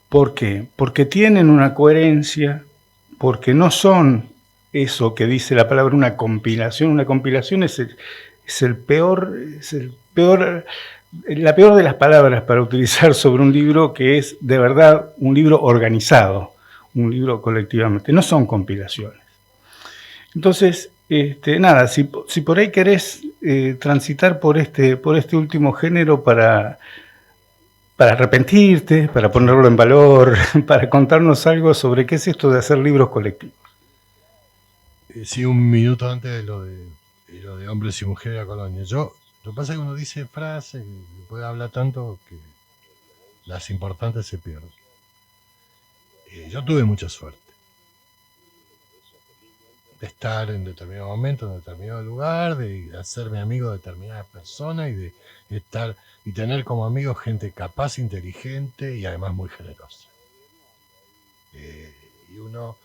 ¿Por qué? Porque tienen una coherencia, porque no son eso que dice la palabra una compilación. Una compilación es la peor de las palabras para utilizar sobre un libro, que es de verdad un libro organizado, un libro colectivamente. No son compilaciones. Entonces, nada, si por ahí querés transitar por este último género para arrepentirte, para ponerlo en valor, para contarnos algo sobre qué es esto de hacer libros colectivos.
Sí, un minuto antes de lo de Hombres y Mujeres de la Colonia. Lo que pasa es que uno dice frases y puede hablar tanto que las importantes se pierden. Yo tuve mucha suerte. de estar en determinado momento, en determinado lugar, de hacerme amigo de determinadas personas y de estar y tener como amigos gente capaz, inteligente y además muy generosa. Y uno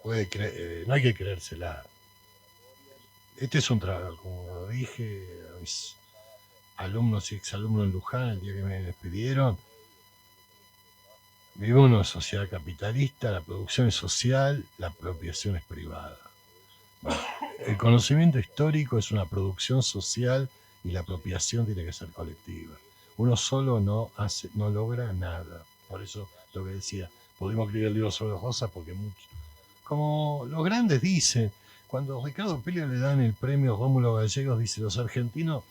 puede creer, no hay que creérsela. Este es un trabajo, como dije a mis alumnos y exalumnos en Luján el día que me despidieron. Vivimos en una sociedad capitalista, la producción es social, la apropiación es privada. Bueno, el conocimiento histórico es una producción social y la apropiación tiene que ser colectiva. Uno solo no logra nada. Por eso lo que decía, pudimos escribir el libro sobre Rosas porque muchos, como los grandes dicen, cuando a Ricardo Pelia le dan el premio Rómulo Gallegos, dice, los argentinos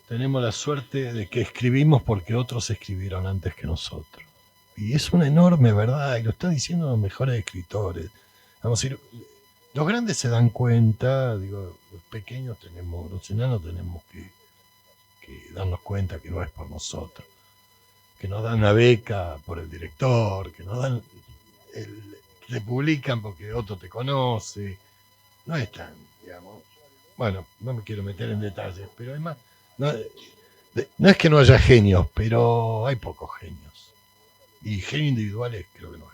tenemos la suerte de que escribimos porque otros escribieron antes que nosotros. Y es una enorme verdad, y lo están diciendo los mejores escritores. Vamos a decir, los grandes se dan cuenta, digo, los pequeños tenemos, los enanos tenemos que darnos cuenta que no es por nosotros. Que nos dan una beca por el director, que nos dan, te publican porque otro te conoce. No es tan, digamos, bueno, no me quiero meter en detalles, pero además, no es que no haya genios, pero hay pocos genios. Y genios individuales creo que no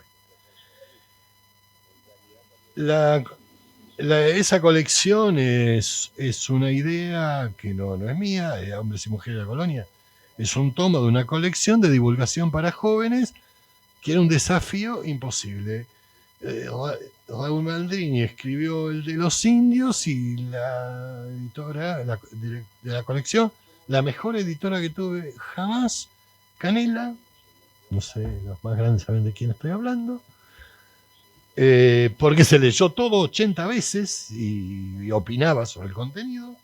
hay. Esa colección es una idea que no es mía, de Hombres y Mujeres de la Colonia. Es un tomo de una colección de divulgación para jóvenes que era un desafío imposible. Raúl Maldrini escribió el de los indios y la editora de la colección, la mejor editora que tuve jamás, Canela, no sé, los más grandes saben de quién estoy hablando, porque se leyó todo 80 veces y opinaba sobre el contenido.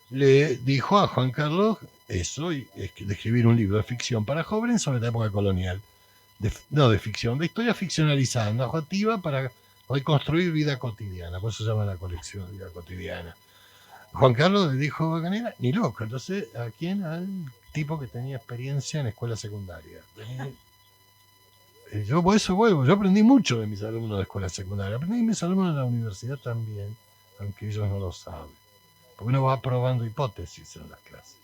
Le dijo a Juan Carlos eso, de escribir un libro de ficción para jóvenes sobre la época colonial. De ficción, de historia ficcionalizada, narrativa para reconstruir vida cotidiana. Por eso se llama la colección Vida Cotidiana. Juan Carlos le dijo a Canela, ni loco. Entonces, ¿a quién? Al tipo que tenía experiencia en escuela secundaria. Yo por eso vuelvo. Yo aprendí mucho de mis alumnos de escuela secundaria. Aprendí de mis alumnos de la universidad también, aunque ellos no lo saben. Porque uno va probando hipótesis en las clases.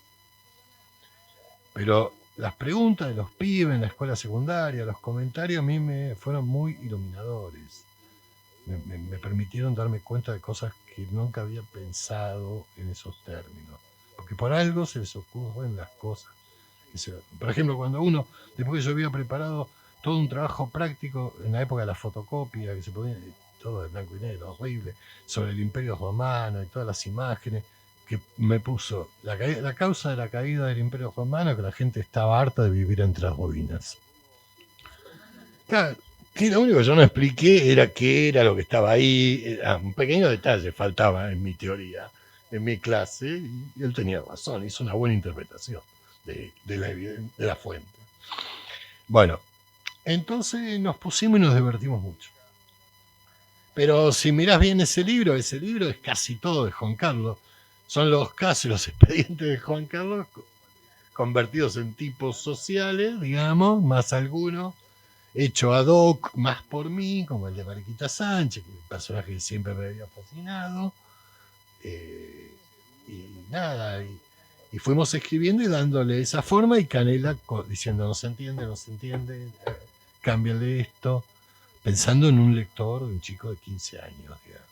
Pero las preguntas de los pibes en la escuela secundaria, los comentarios a mí me fueron muy iluminadores. Me permitieron darme cuenta de cosas que nunca había pensado en esos términos. Porque por algo se les ocurren las cosas. Por ejemplo, cuando uno, después que yo había preparado todo un trabajo práctico en la época de la fotocopia, que se ponía todo de blanco y negro, horrible, sobre el Imperio Romano y todas las imágenes, que me puso la causa de la caída del Imperio Romano, que la gente estaba harta de vivir entre las ruinas. Claro, que lo único que yo no expliqué era qué era lo que estaba ahí, un pequeño detalle faltaba en mi teoría, en mi clase, y él tenía razón, hizo una buena interpretación de la fuente. Bueno, entonces nos pusimos y nos divertimos mucho. Pero si mirás bien ese libro es casi todo de Juan Carlos. Son los casos y los expedientes de Juan Carlos convertidos en tipos sociales, digamos, más algunos, hecho ad hoc, más por mí, como el de Mariquita Sánchez, que es un personaje que siempre me había fascinado. Y nada, y fuimos escribiendo y dándole esa forma, y Canela diciendo no se entiende, cámbiale esto, pensando en un lector, un chico de 15 años, digamos.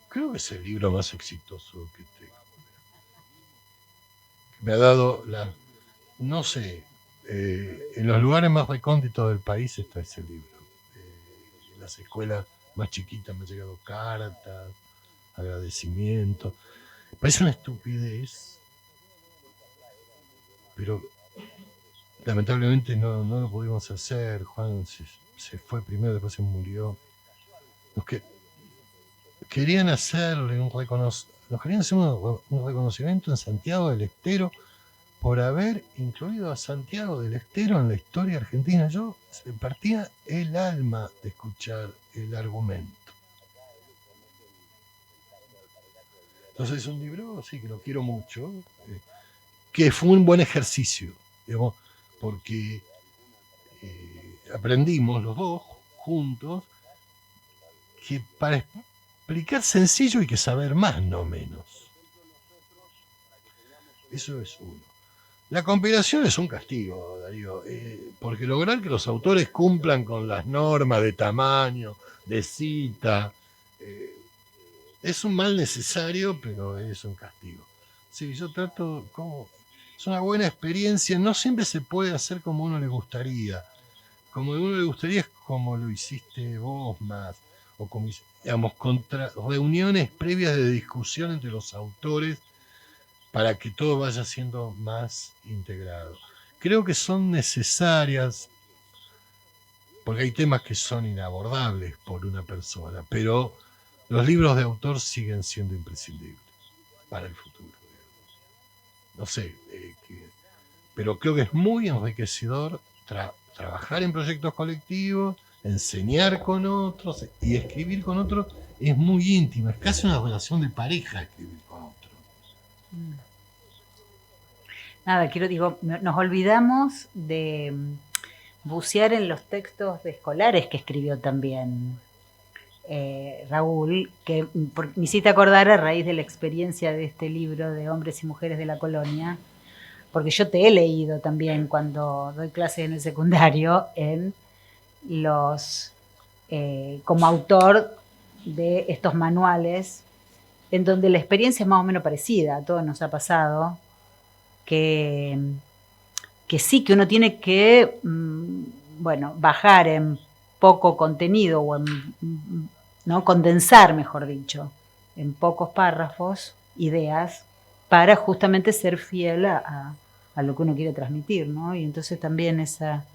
Creo que es el libro más exitoso que tengo. Me ha dado no sé, en los lugares más recónditos del país está ese libro. En las escuelas más chiquitas me han llegado cartas, agradecimientos. Parece una estupidez, pero lamentablemente no lo pudimos hacer. Juan se fue primero, después se murió. Querían hacerle un reconocimiento en Santiago del Estero por haber incluido a Santiago del Estero en la historia argentina. Yo me partía el alma de escuchar el argumento. Entonces es un libro, sí, que lo quiero mucho, que fue un buen ejercicio, digamos, porque aprendimos los dos juntos que para explicar sencillo hay que saber más, no menos. Eso es uno. La compilación es un castigo, Darío, porque lograr que los autores cumplan con las normas de tamaño, de cita, es un mal necesario, pero es un castigo. Sí, yo trato, es una buena experiencia, no siempre se puede hacer como a uno le gustaría. Como a uno le gustaría es como lo hiciste vos más, o como, digamos, contra reuniones previas de discusión entre los autores para que todo vaya siendo más integrado. Creo que son necesarias, porque hay temas que son inabordables por una persona, pero los libros de autor siguen siendo imprescindibles para el futuro. No sé, pero creo que es muy enriquecedor trabajar en proyectos colectivos, enseñar con otros y escribir con otros es muy íntimo, es casi una relación de pareja escribir con otros.
Nada, nos olvidamos de bucear en los textos de escolares que escribió también Raúl, que me hiciste acordar a raíz de la experiencia de este libro de Hombres y Mujeres de la Colonia, porque yo te he leído también cuando doy clases en el secundario como autor de estos manuales, en donde la experiencia es más o menos parecida, a todos nos ha pasado, que sí, que uno tiene que, bajar en poco contenido o ¿no? Condensar, mejor dicho, en pocos párrafos, ideas, para justamente ser fiel a lo que uno quiere transmitir, ¿no? Y entonces también esa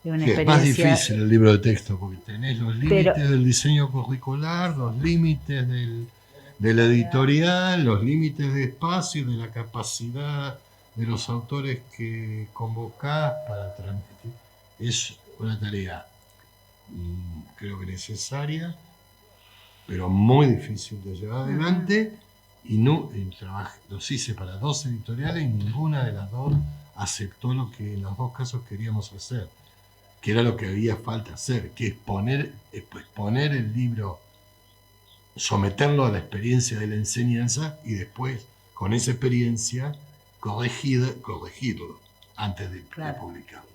es una experiencia.
Es más difícil el libro de texto porque tenés los límites del diseño curricular, los límites de la editorial, los límites de espacio, de la capacidad de los autores que convocás para transmitir. Es una tarea, creo que necesaria, pero muy difícil de llevar adelante. Y los hice para 2 editoriales y ninguna de las 2 aceptó lo que en los 2 casos queríamos hacer, que era lo que había falta hacer, que es exponer el libro, someterlo a la experiencia de la enseñanza y después, con esa experiencia, corregirlo antes de publicarlo.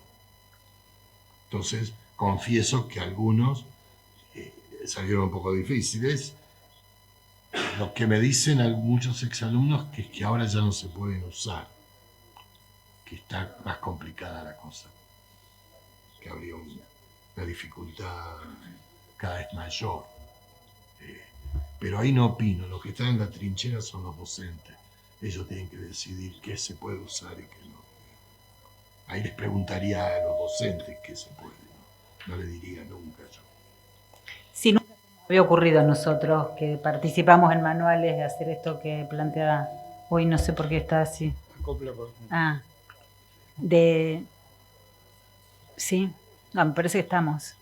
Entonces, confieso que algunos salieron un poco difíciles. Lo que me dicen muchos exalumnos que es que ahora ya no se pueden usar, que está más complicada la cosa, que habría una dificultad cada vez mayor. Pero ahí no opino, los que están en la trinchera son los docentes. Ellos tienen que decidir qué se puede usar y qué no. Ahí les preguntaría a los docentes qué se puede, no le diría nunca yo.
Sí, nunca me había ocurrido a nosotros que participamos en manuales de hacer esto que planteaba. Hoy no sé por qué está así. Sí, no, me parece que estamos.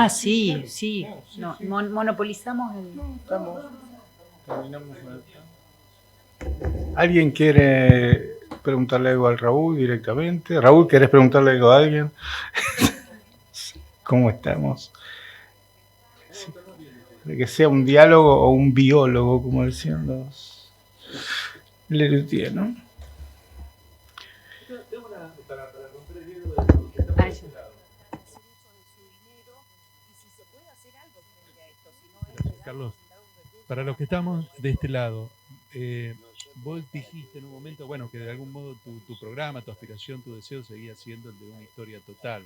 Sí. No, monopolizamos el...
¿Alguien quiere preguntarle algo al Raúl directamente? Raúl, ¿querés preguntarle algo a alguien? ¿Cómo estamos? Sí. Que sea un diálogo o un biólogo, como decían los Lelutier, ¿no?
Tengo para romper el hielo de lo que estamos diciendo. Carlos, para los que estamos de este lado, vos dijiste en un momento, bueno, que de algún modo tu programa, tu aspiración, tu deseo seguía siendo el de una historia total.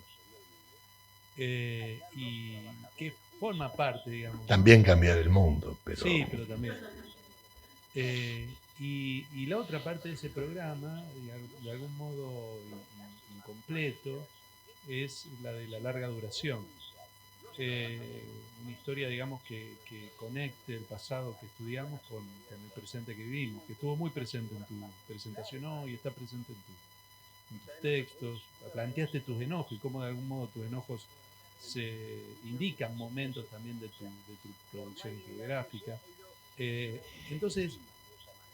Y que forma parte, digamos.
También cambiar el mundo, pero...
Sí, pero también. Y la otra parte de ese programa, de algún modo incompleto, es la de la larga duración. Una historia, digamos, que conecte el pasado que estudiamos con el presente que vivimos, que estuvo muy presente en tu presentación hoy, está presente en tus textos. Planteaste tus enojos y cómo de algún modo tus enojos se indican momentos también de tu producción geográfica. Entonces,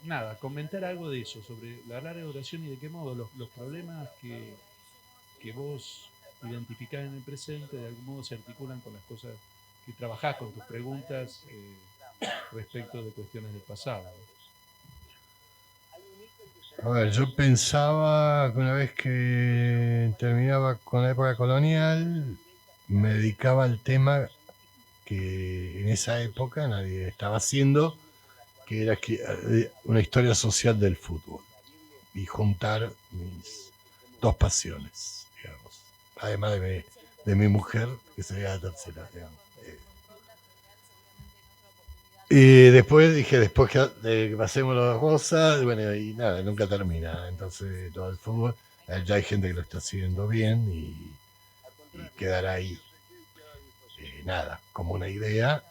nada, comentar algo de eso, sobre la larga duración y de qué modo los problemas que vos identificás en el presente de algún modo se articulan con las cosas que trabajás con tus preguntas respecto de cuestiones del pasado.
A ver, yo pensaba que una vez que terminaba con la época colonial, me dedicaba al tema que en esa época nadie estaba haciendo, que era una historia social del fútbol y juntar mis dos pasiones, digamos, además de mi mujer, que sería la tercera, digamos. Y después dije, después que pasemos los Rosa, bueno, y nada, nunca termina. Entonces, todo el fútbol, ya hay gente que lo está haciendo bien y quedará ahí. Nada, como una idea,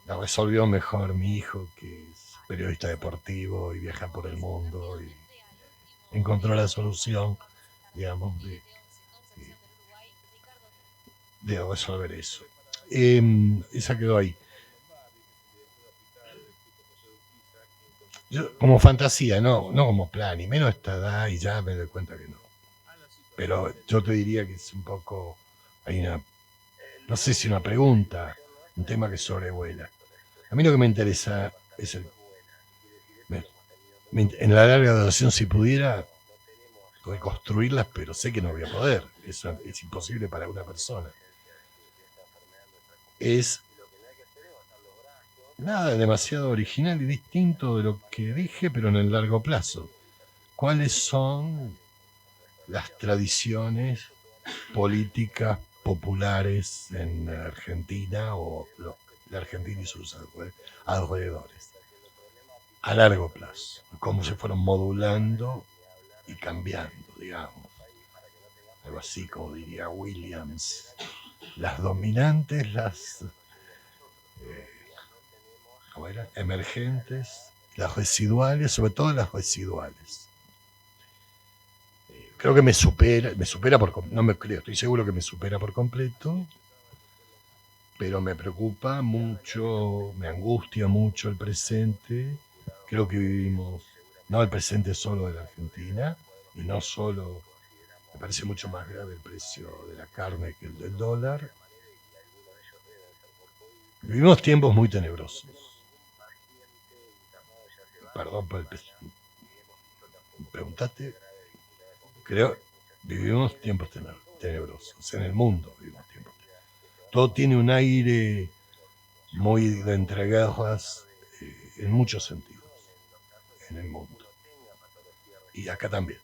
la resolvió mejor mi hijo, que es periodista deportivo y viaja por el mundo y encontró la solución, digamos, de resolver eso. Esa quedó ahí. Yo, como fantasía, no como plan, y menos esta edad, y ya me doy cuenta que no. Pero yo te diría que es un poco, hay una, no sé si una pregunta, un tema que sobrevuela. A mí lo que me interesa es en la larga duración, si pudiera reconstruirlas, pero sé que no voy a poder, eso es imposible para una persona. Es nada demasiado original y distinto de lo que dije, pero en el largo plazo. ¿Cuáles son las tradiciones políticas populares en Argentina o de Argentina y sus alrededores? A largo plazo, cómo se fueron modulando y cambiando, digamos. Algo así como diría Williams. Las dominantes, las ¿cómo era? Emergentes, las residuales, sobre todo las residuales. Creo que me supera no me creo, estoy seguro que me supera por completo, pero me preocupa mucho, me angustia mucho el presente. Creo que vivimos, no el presente solo de la Argentina, y no solo, me parece mucho más grave el precio de la carne que el del dólar. Vivimos tiempos muy tenebrosos. Perdón por me preguntaste. Creo vivimos tiempos tenebrosos. En el mundo vivimos tiempos tenebrosos. Todo tiene un aire muy de entreguerras en muchos sentidos en el mundo. Y acá también.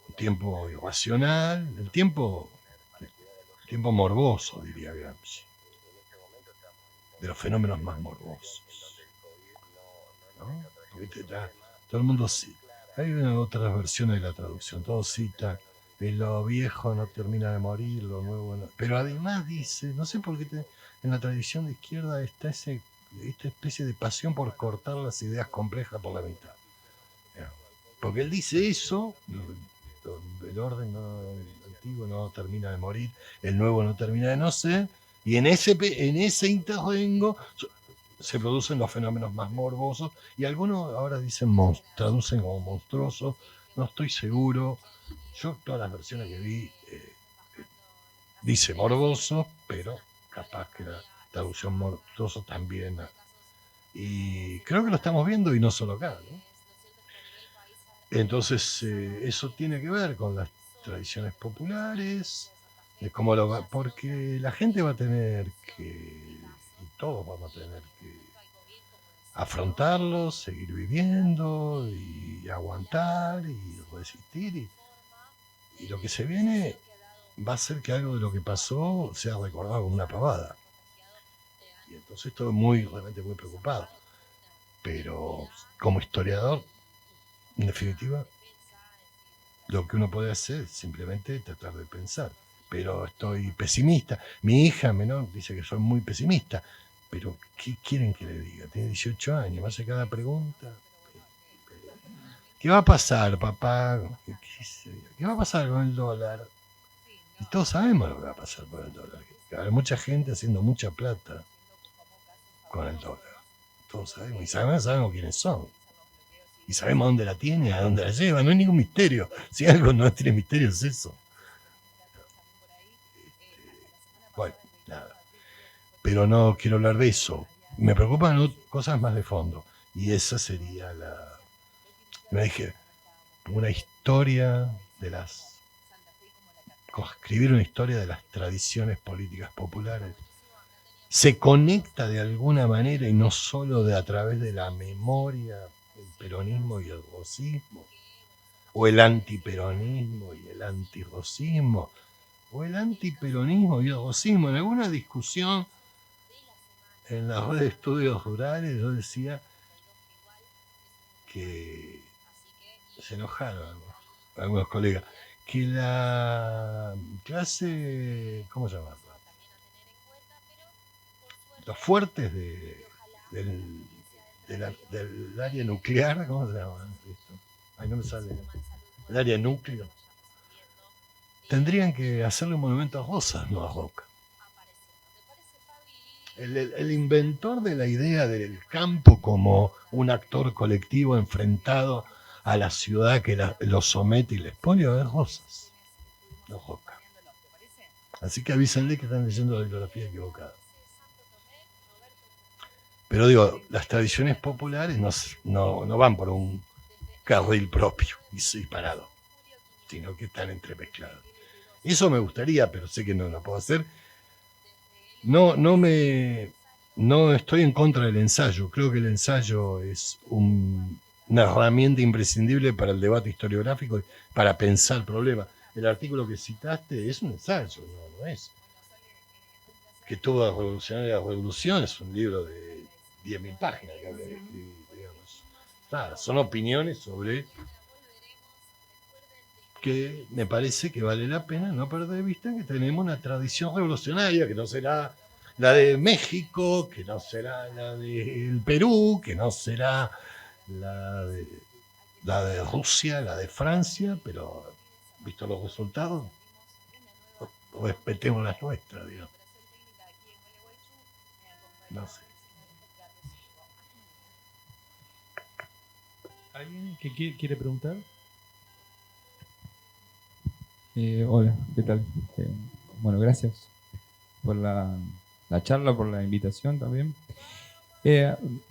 Un tiempo irracional, el tiempo morboso, diría Gramsci. De los fenómenos más morbosos. ¿No? Porque todo el mundo cita. Hay otras versiones de la traducción. Todo cita, lo viejo no termina de morir, lo nuevo no. Pero además dice, no sé por qué en la tradición de izquierda está esta especie de pasión por cortar las ideas complejas por la mitad. Porque él dice eso, el orden antiguo no termina de morir, el nuevo no termina de no ser, y en ese interrengo se producen los fenómenos más morbosos, y algunos ahora traducen como monstruosos, no estoy seguro. Yo todas las versiones que vi dice morboso, pero capaz que la traducción monstruoso también. Y creo que lo estamos viendo, y no solo acá, ¿no? Entonces eso tiene que ver con las tradiciones populares, de cómo porque la gente va a tener que, y todos vamos a tener que afrontarlos, seguir viviendo y aguantar y resistir, y lo que se viene va a ser que algo de lo que pasó sea recordado como una pavada. Y entonces estoy realmente muy preocupado. Pero como historiador, en definitiva, lo que uno puede hacer es simplemente tratar de pensar. Pero estoy pesimista. Mi hija menor dice que soy muy pesimista. Pero ¿qué quieren que le diga? Tiene 18 años, me hace cada pregunta. ¿Qué va a pasar, papá? ¿Qué va a pasar con el dólar? Y todos sabemos lo que va a pasar con el dólar. Hay mucha gente haciendo mucha plata con el dólar. Todos sabemos. Y sabemos quiénes son. Y sabemos a dónde la tiene, a dónde la lleva. No hay ningún misterio. Si algo no tiene misterio es eso. Bueno, nada. Pero no quiero hablar de eso. Me preocupan cosas más de fondo. Y esa sería me dije, una historia de escribir una historia de las tradiciones políticas populares. Se conecta de alguna manera y no solo a través de la memoria, el peronismo y el rosismo, o el antiperonismo y el antirrocismo, o el antiperonismo y el rosismo. En alguna discusión en la red de estudios rurales yo decía que se enojaron algunos colegas, que la clase, ¿cómo llamarla? Los fuertes del área nuclear, ¿cómo se llama esto? Ay, no me sale. El área núcleo. Tendrían que hacerle un monumento a Rosas, no a Roca. El inventor de la idea del campo como un actor colectivo enfrentado a la ciudad que lo somete y le expolio es Rosas, no Roca. Así que avísenle que están leyendo la bibliografía equivocada. Pero digo, las tradiciones populares no van por un carril propio y separado, sino que están entremezcladas. Eso me gustaría, pero sé que no lo puedo hacer. No estoy en contra del ensayo. Creo que el ensayo es una herramienta imprescindible para el debate historiográfico, para pensar problemas. El artículo que citaste es un ensayo, no es. Que tuvo revolucionar la revolución es un libro de 10.000 páginas que habría que escribir, digamos. Son opiniones sobre que me parece que vale la pena no perder de vista que tenemos una tradición revolucionaria que no será la de México, que no será la del Perú, que no será la de Rusia, la de Francia, pero visto los resultados, respetemos las nuestras, digamos. No sé.
¿Alguien que quiere preguntar?
Hola, ¿qué tal? Bueno, gracias por la charla, por la invitación también.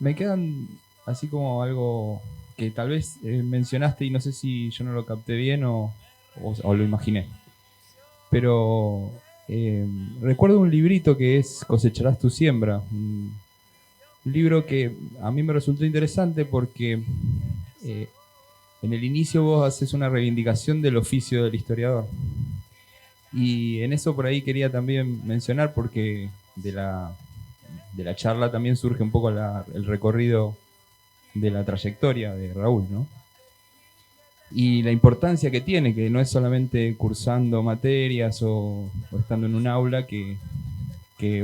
Me quedan así como algo que tal vez mencionaste y no sé si yo no lo capté bien o lo imaginé. Pero recuerdo un librito que es Cosecharás tu siembra. Un libro que a mí me resultó interesante porque en el inicio vos haces una reivindicación del oficio del historiador. Y en eso por ahí quería también mencionar, porque de la charla también surge un poco el recorrido de la trayectoria de Raúl, ¿no? Y la importancia que tiene, que no es solamente cursando materias o estando en un aula que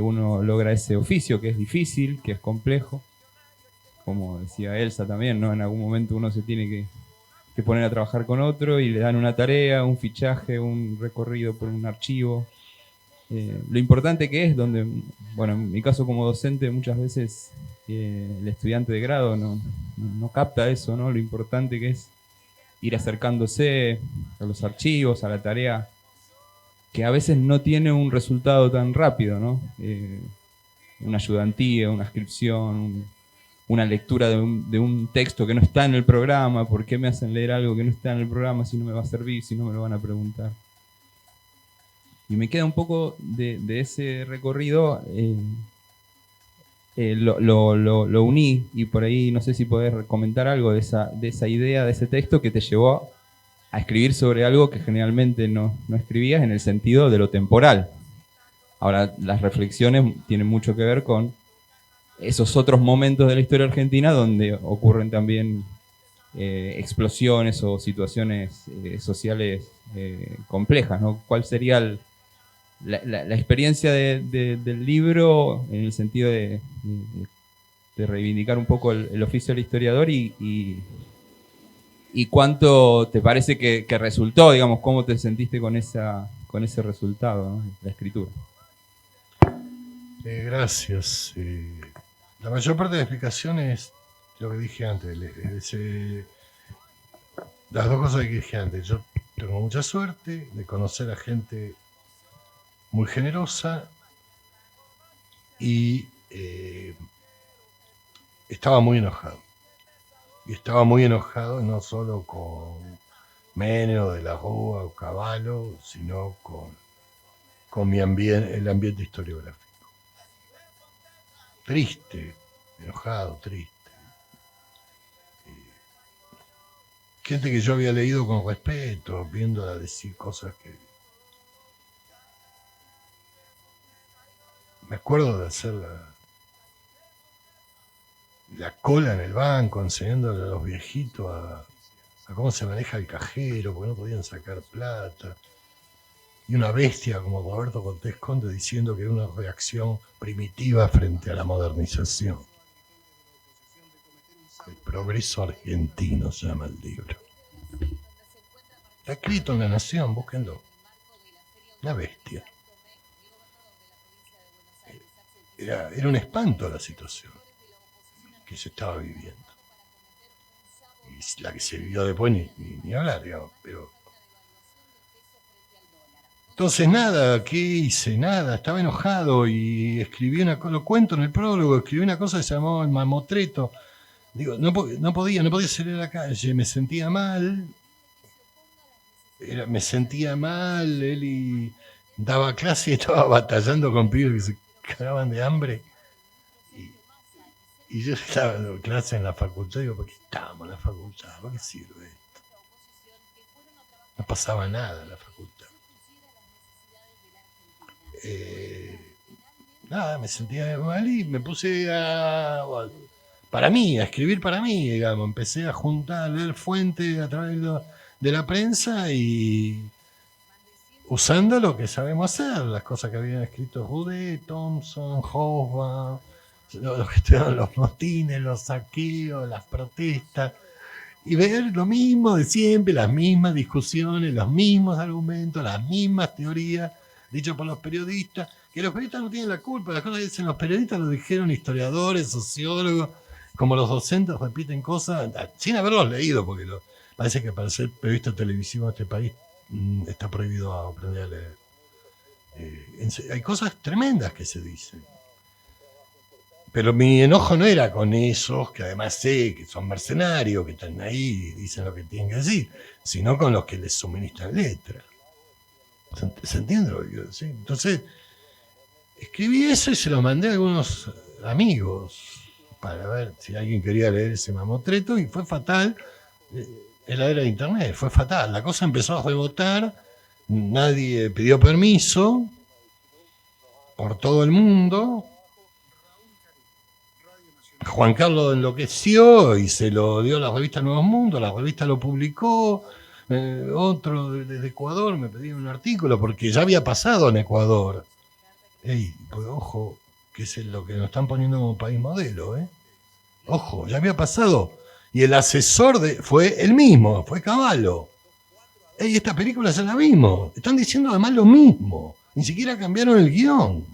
uno logra ese oficio, que es difícil, que es complejo. Como decía Elsa también, ¿no? En algún momento uno se tiene que poner a trabajar con otro y le dan una tarea, un fichaje, un recorrido por un archivo. Lo importante que es, donde, bueno, en mi caso como docente muchas veces el estudiante de grado no capta eso, ¿no? Lo importante que es ir acercándose a los archivos, a la tarea, que a veces no tiene un resultado tan rápido, ¿no? Una ayudantía, una inscripción, una lectura de un texto que no está en el programa. ¿Por qué me hacen leer algo que no está en el programa si no me va a servir, si no me lo van a preguntar? Y me queda un poco de ese recorrido, lo uní, y por ahí no sé si podés comentar algo de esa idea, de ese texto que te llevó a escribir sobre algo que generalmente no escribías, en el sentido de lo temporal. Ahora, las reflexiones tienen mucho que ver con esos otros momentos de la historia argentina donde ocurren también explosiones o situaciones sociales complejas, ¿no? ¿Cuál sería la experiencia del libro en el sentido de reivindicar un poco el oficio del historiador y cuánto te parece que resultó, digamos, cómo te sentiste con ese resultado, ¿no? La escritura?
Gracias. La mayor parte de la explicación es lo que dije antes. Las dos cosas que dije antes. Yo tengo mucha suerte de conocer a gente muy generosa y estaba muy enojado. Y estaba muy enojado no solo con Menem, de la Rúa o Cavallo, sino con el ambiente historiográfico. Triste, enojado, triste. Gente que yo había leído con respeto, viéndola decir cosas que... Me acuerdo de hacer la cola en el banco, enseñándole a los viejitos a cómo se maneja el cajero, porque no podían sacar plata. Y una bestia como Roberto Cortés Conde diciendo que era una reacción primitiva frente a la modernización. El progreso argentino se llama el libro. Está escrito en La Nación, búsquenlo. Una bestia. Era un espanto la situación que se estaba viviendo. Y la que se vivió después ni hablar, digamos, pero... Entonces nada, ¿qué hice? Nada, estaba enojado y escribí lo cuento en el prólogo, escribí una cosa que se llamaba El Mamotreto. Digo, no podía salir a la calle, me sentía mal. Me sentía mal, él daba clase y estaba batallando con pibes que se cagaban de hambre. Y yo estaba dando clase en la facultad, digo, ¿por qué estábamos en la facultad? ¿Para qué sirve esto? No pasaba nada en la facultad. Nada, me sentía mal y me puse a escribir para mí, digamos. Empecé a juntar, a leer fuentes a través de la prensa y usando lo que sabemos hacer, las cosas que habían escrito Rude, Thompson, Hobsbawm, los motines, los saqueos, las protestas, y ver lo mismo de siempre, las mismas discusiones, los mismos argumentos, las mismas teorías, dicho por los periodistas, que los periodistas no tienen la culpa, las cosas que dicen los periodistas lo dijeron historiadores, sociólogos, como los docentes repiten cosas sin haberlos leído, porque parece que para ser periodista televisivo en este país está prohibido aprender a leer. Hay cosas tremendas que se dicen. Pero mi enojo no era con esos, que además sé que son mercenarios, que están ahí y dicen lo que tienen que decir, sino con los que les suministran letras. ¿Se entiende lo que quiero decir? Entonces, escribí eso y se lo mandé a algunos amigos para ver si alguien quería leer ese mamotreto, y fue fatal. En la era de internet, fue fatal. La cosa empezó a rebotar, nadie pidió permiso por todo el mundo. Juan Carlos enloqueció y se lo dio a la revista Nuevos Mundos, la revista lo publicó. Otro desde Ecuador me pedía un artículo porque ya había pasado en Ecuador. Pues ojo, que es lo que nos están poniendo como país modelo, Ojo, ya había pasado. Y el asesor fue el mismo, fue Cavallo. Esta película ya la vimos. Están diciendo además lo mismo. Ni siquiera cambiaron el guión.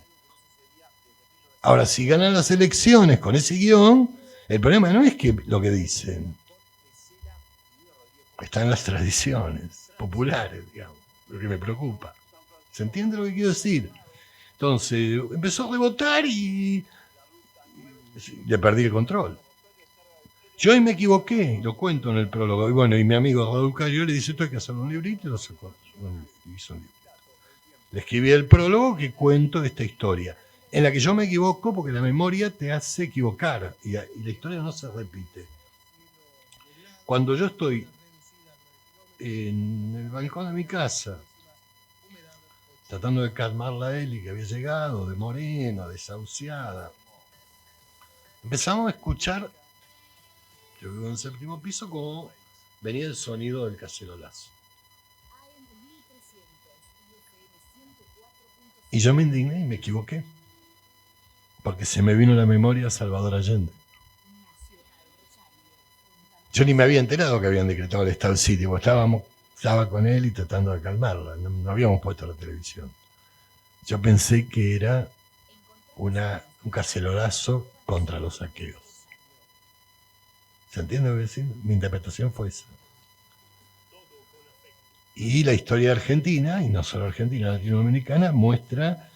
Ahora, si ganan las elecciones con ese guión, el problema no es que lo que dicen. Está en las tradiciones populares, digamos, lo que me preocupa. ¿Se entiende lo que quiero decir? Entonces, empezó a rebotar y le perdí el control. Yo ahí me equivoqué, lo cuento en el prólogo. Y bueno, y mi amigo Raúl Cayo le dice, esto hay que hacer un librito, y lo sacó. Hizo un librito. Le escribí el prólogo que cuento esta historia, en la que yo me equivoco porque la memoria te hace equivocar y la historia no se repite. Cuando yo estoy en el balcón de mi casa, tratando de calmarla a Eli, que había llegado, de morena, desahuciada, empezamos a escuchar, yo vivo en el 7º piso, como venía el sonido del cacerolazo. Y yo me indigné y me equivoqué, porque se me vino a la memoria a Salvador Allende. Yo ni me había enterado que habían decretado el estado del sitio, porque estaba con él y tratando de calmarla, no habíamos puesto la televisión. Yo pensé que era un cacerolazo contra los saqueos. ¿Se entiende lo que decir? Mi interpretación fue esa. Y la historia argentina, y no solo argentina, latinoamericana, muestra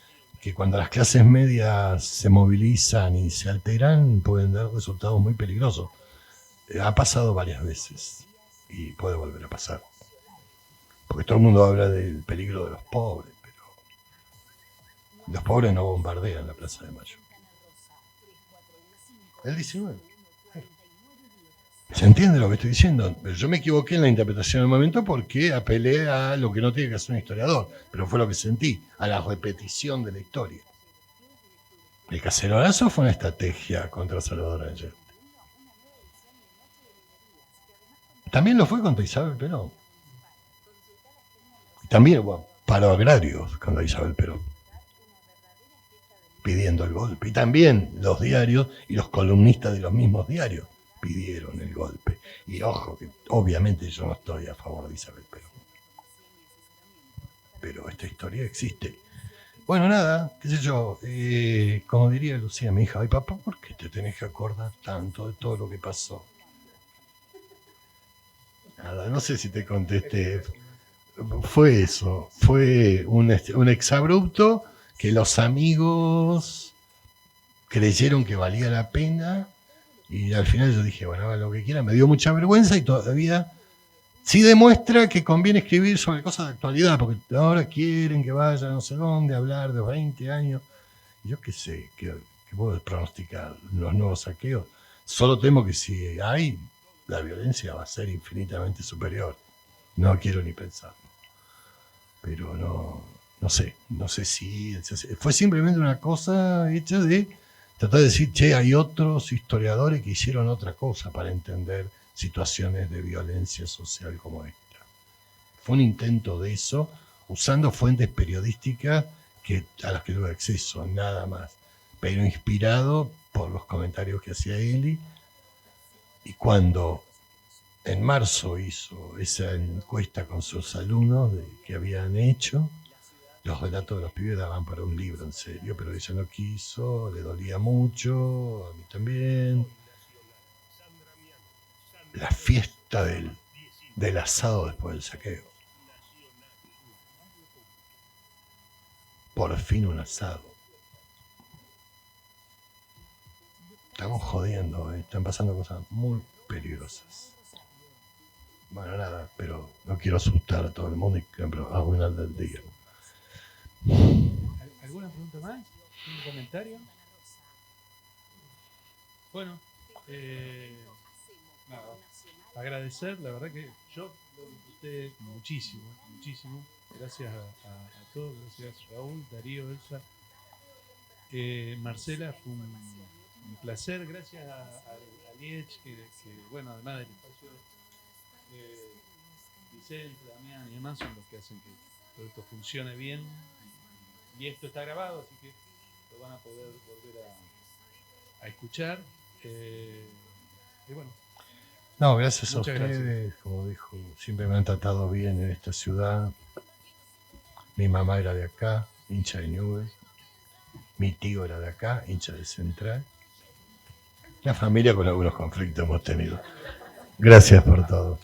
que cuando las clases medias se movilizan y se alteran, pueden dar resultados muy peligrosos. Ha pasado varias veces y puede volver a pasar. Porque todo el mundo habla del peligro de los pobres, pero los pobres no bombardean la Plaza de Mayo. El 19. ¿Se entiende lo que estoy diciendo? Pero yo me equivoqué en la interpretación del momento porque apelé a lo que no tiene que hacer un historiador, pero fue lo que sentí, a la repetición de la historia. El cacerolazo fue una estrategia contra Salvador Allende. También lo fue contra Isabel Perón. También hubo paro agrarios contra Isabel Perón, pidiendo el golpe. Y también los diarios y los columnistas de los mismos diarios pidieron el golpe. Y ojo, que obviamente yo no estoy a favor de Isabel Perón. Pero esta historia existe. Bueno, nada, qué sé yo, como diría Lucía, mi hija, ay papá, ¿por qué te tenés que acordar tanto de todo lo que pasó? Nada, no sé si te contesté. Fue eso, fue un exabrupto que los amigos creyeron que valía la pena y al final yo dije, bueno, hagan lo que quieran, me dio mucha vergüenza y todavía sí demuestra que conviene escribir sobre cosas de actualidad, porque ahora quieren que vaya no sé dónde a hablar de 20 años. Yo qué sé, que puedo pronosticar los nuevos saqueos. Solo temo que si hay, la violencia va a ser infinitamente superior. No quiero ni pensar. Pero no sé si fue simplemente una cosa hecha de tratar de decir, che, hay otros historiadores que hicieron otra cosa para entender situaciones de violencia social como esta. Fue un intento de eso, usando fuentes periodísticas a las que tuve acceso, nada más, pero inspirado por los comentarios que hacía Eli. Y cuando en marzo hizo esa encuesta con sus alumnos que habían hecho, los relatos de los pibes daban para un libro, en serio, pero ella no quiso, le dolía mucho, a mí también. La fiesta del asado después del saqueo. Por fin un asado. Estamos jodiendo, están pasando cosas muy peligrosas. Bueno, nada, pero no quiero asustar a todo el mundo y arruinar el día.
¿Alguna pregunta más? ¿Un comentario? Bueno, nada, agradecer, la verdad que yo lo disfruté muchísimo. Gracias a todos, gracias Raúl, Darío, Elsa. Marcela, fue un placer, gracias a Liech, que bueno, además del espacio, Vicente, Damián y demás son los que hacen que todo esto funcione bien y esto está grabado, así que lo van a poder volver a escuchar. Y bueno.
No, gracias a ustedes,
gracias.
Como dijo, siempre me han tratado bien en esta ciudad. Mi mamá era de acá, hincha de Newell's. Mi tío era de acá, hincha de Central. La familia con algunos conflictos hemos tenido. Gracias por todo.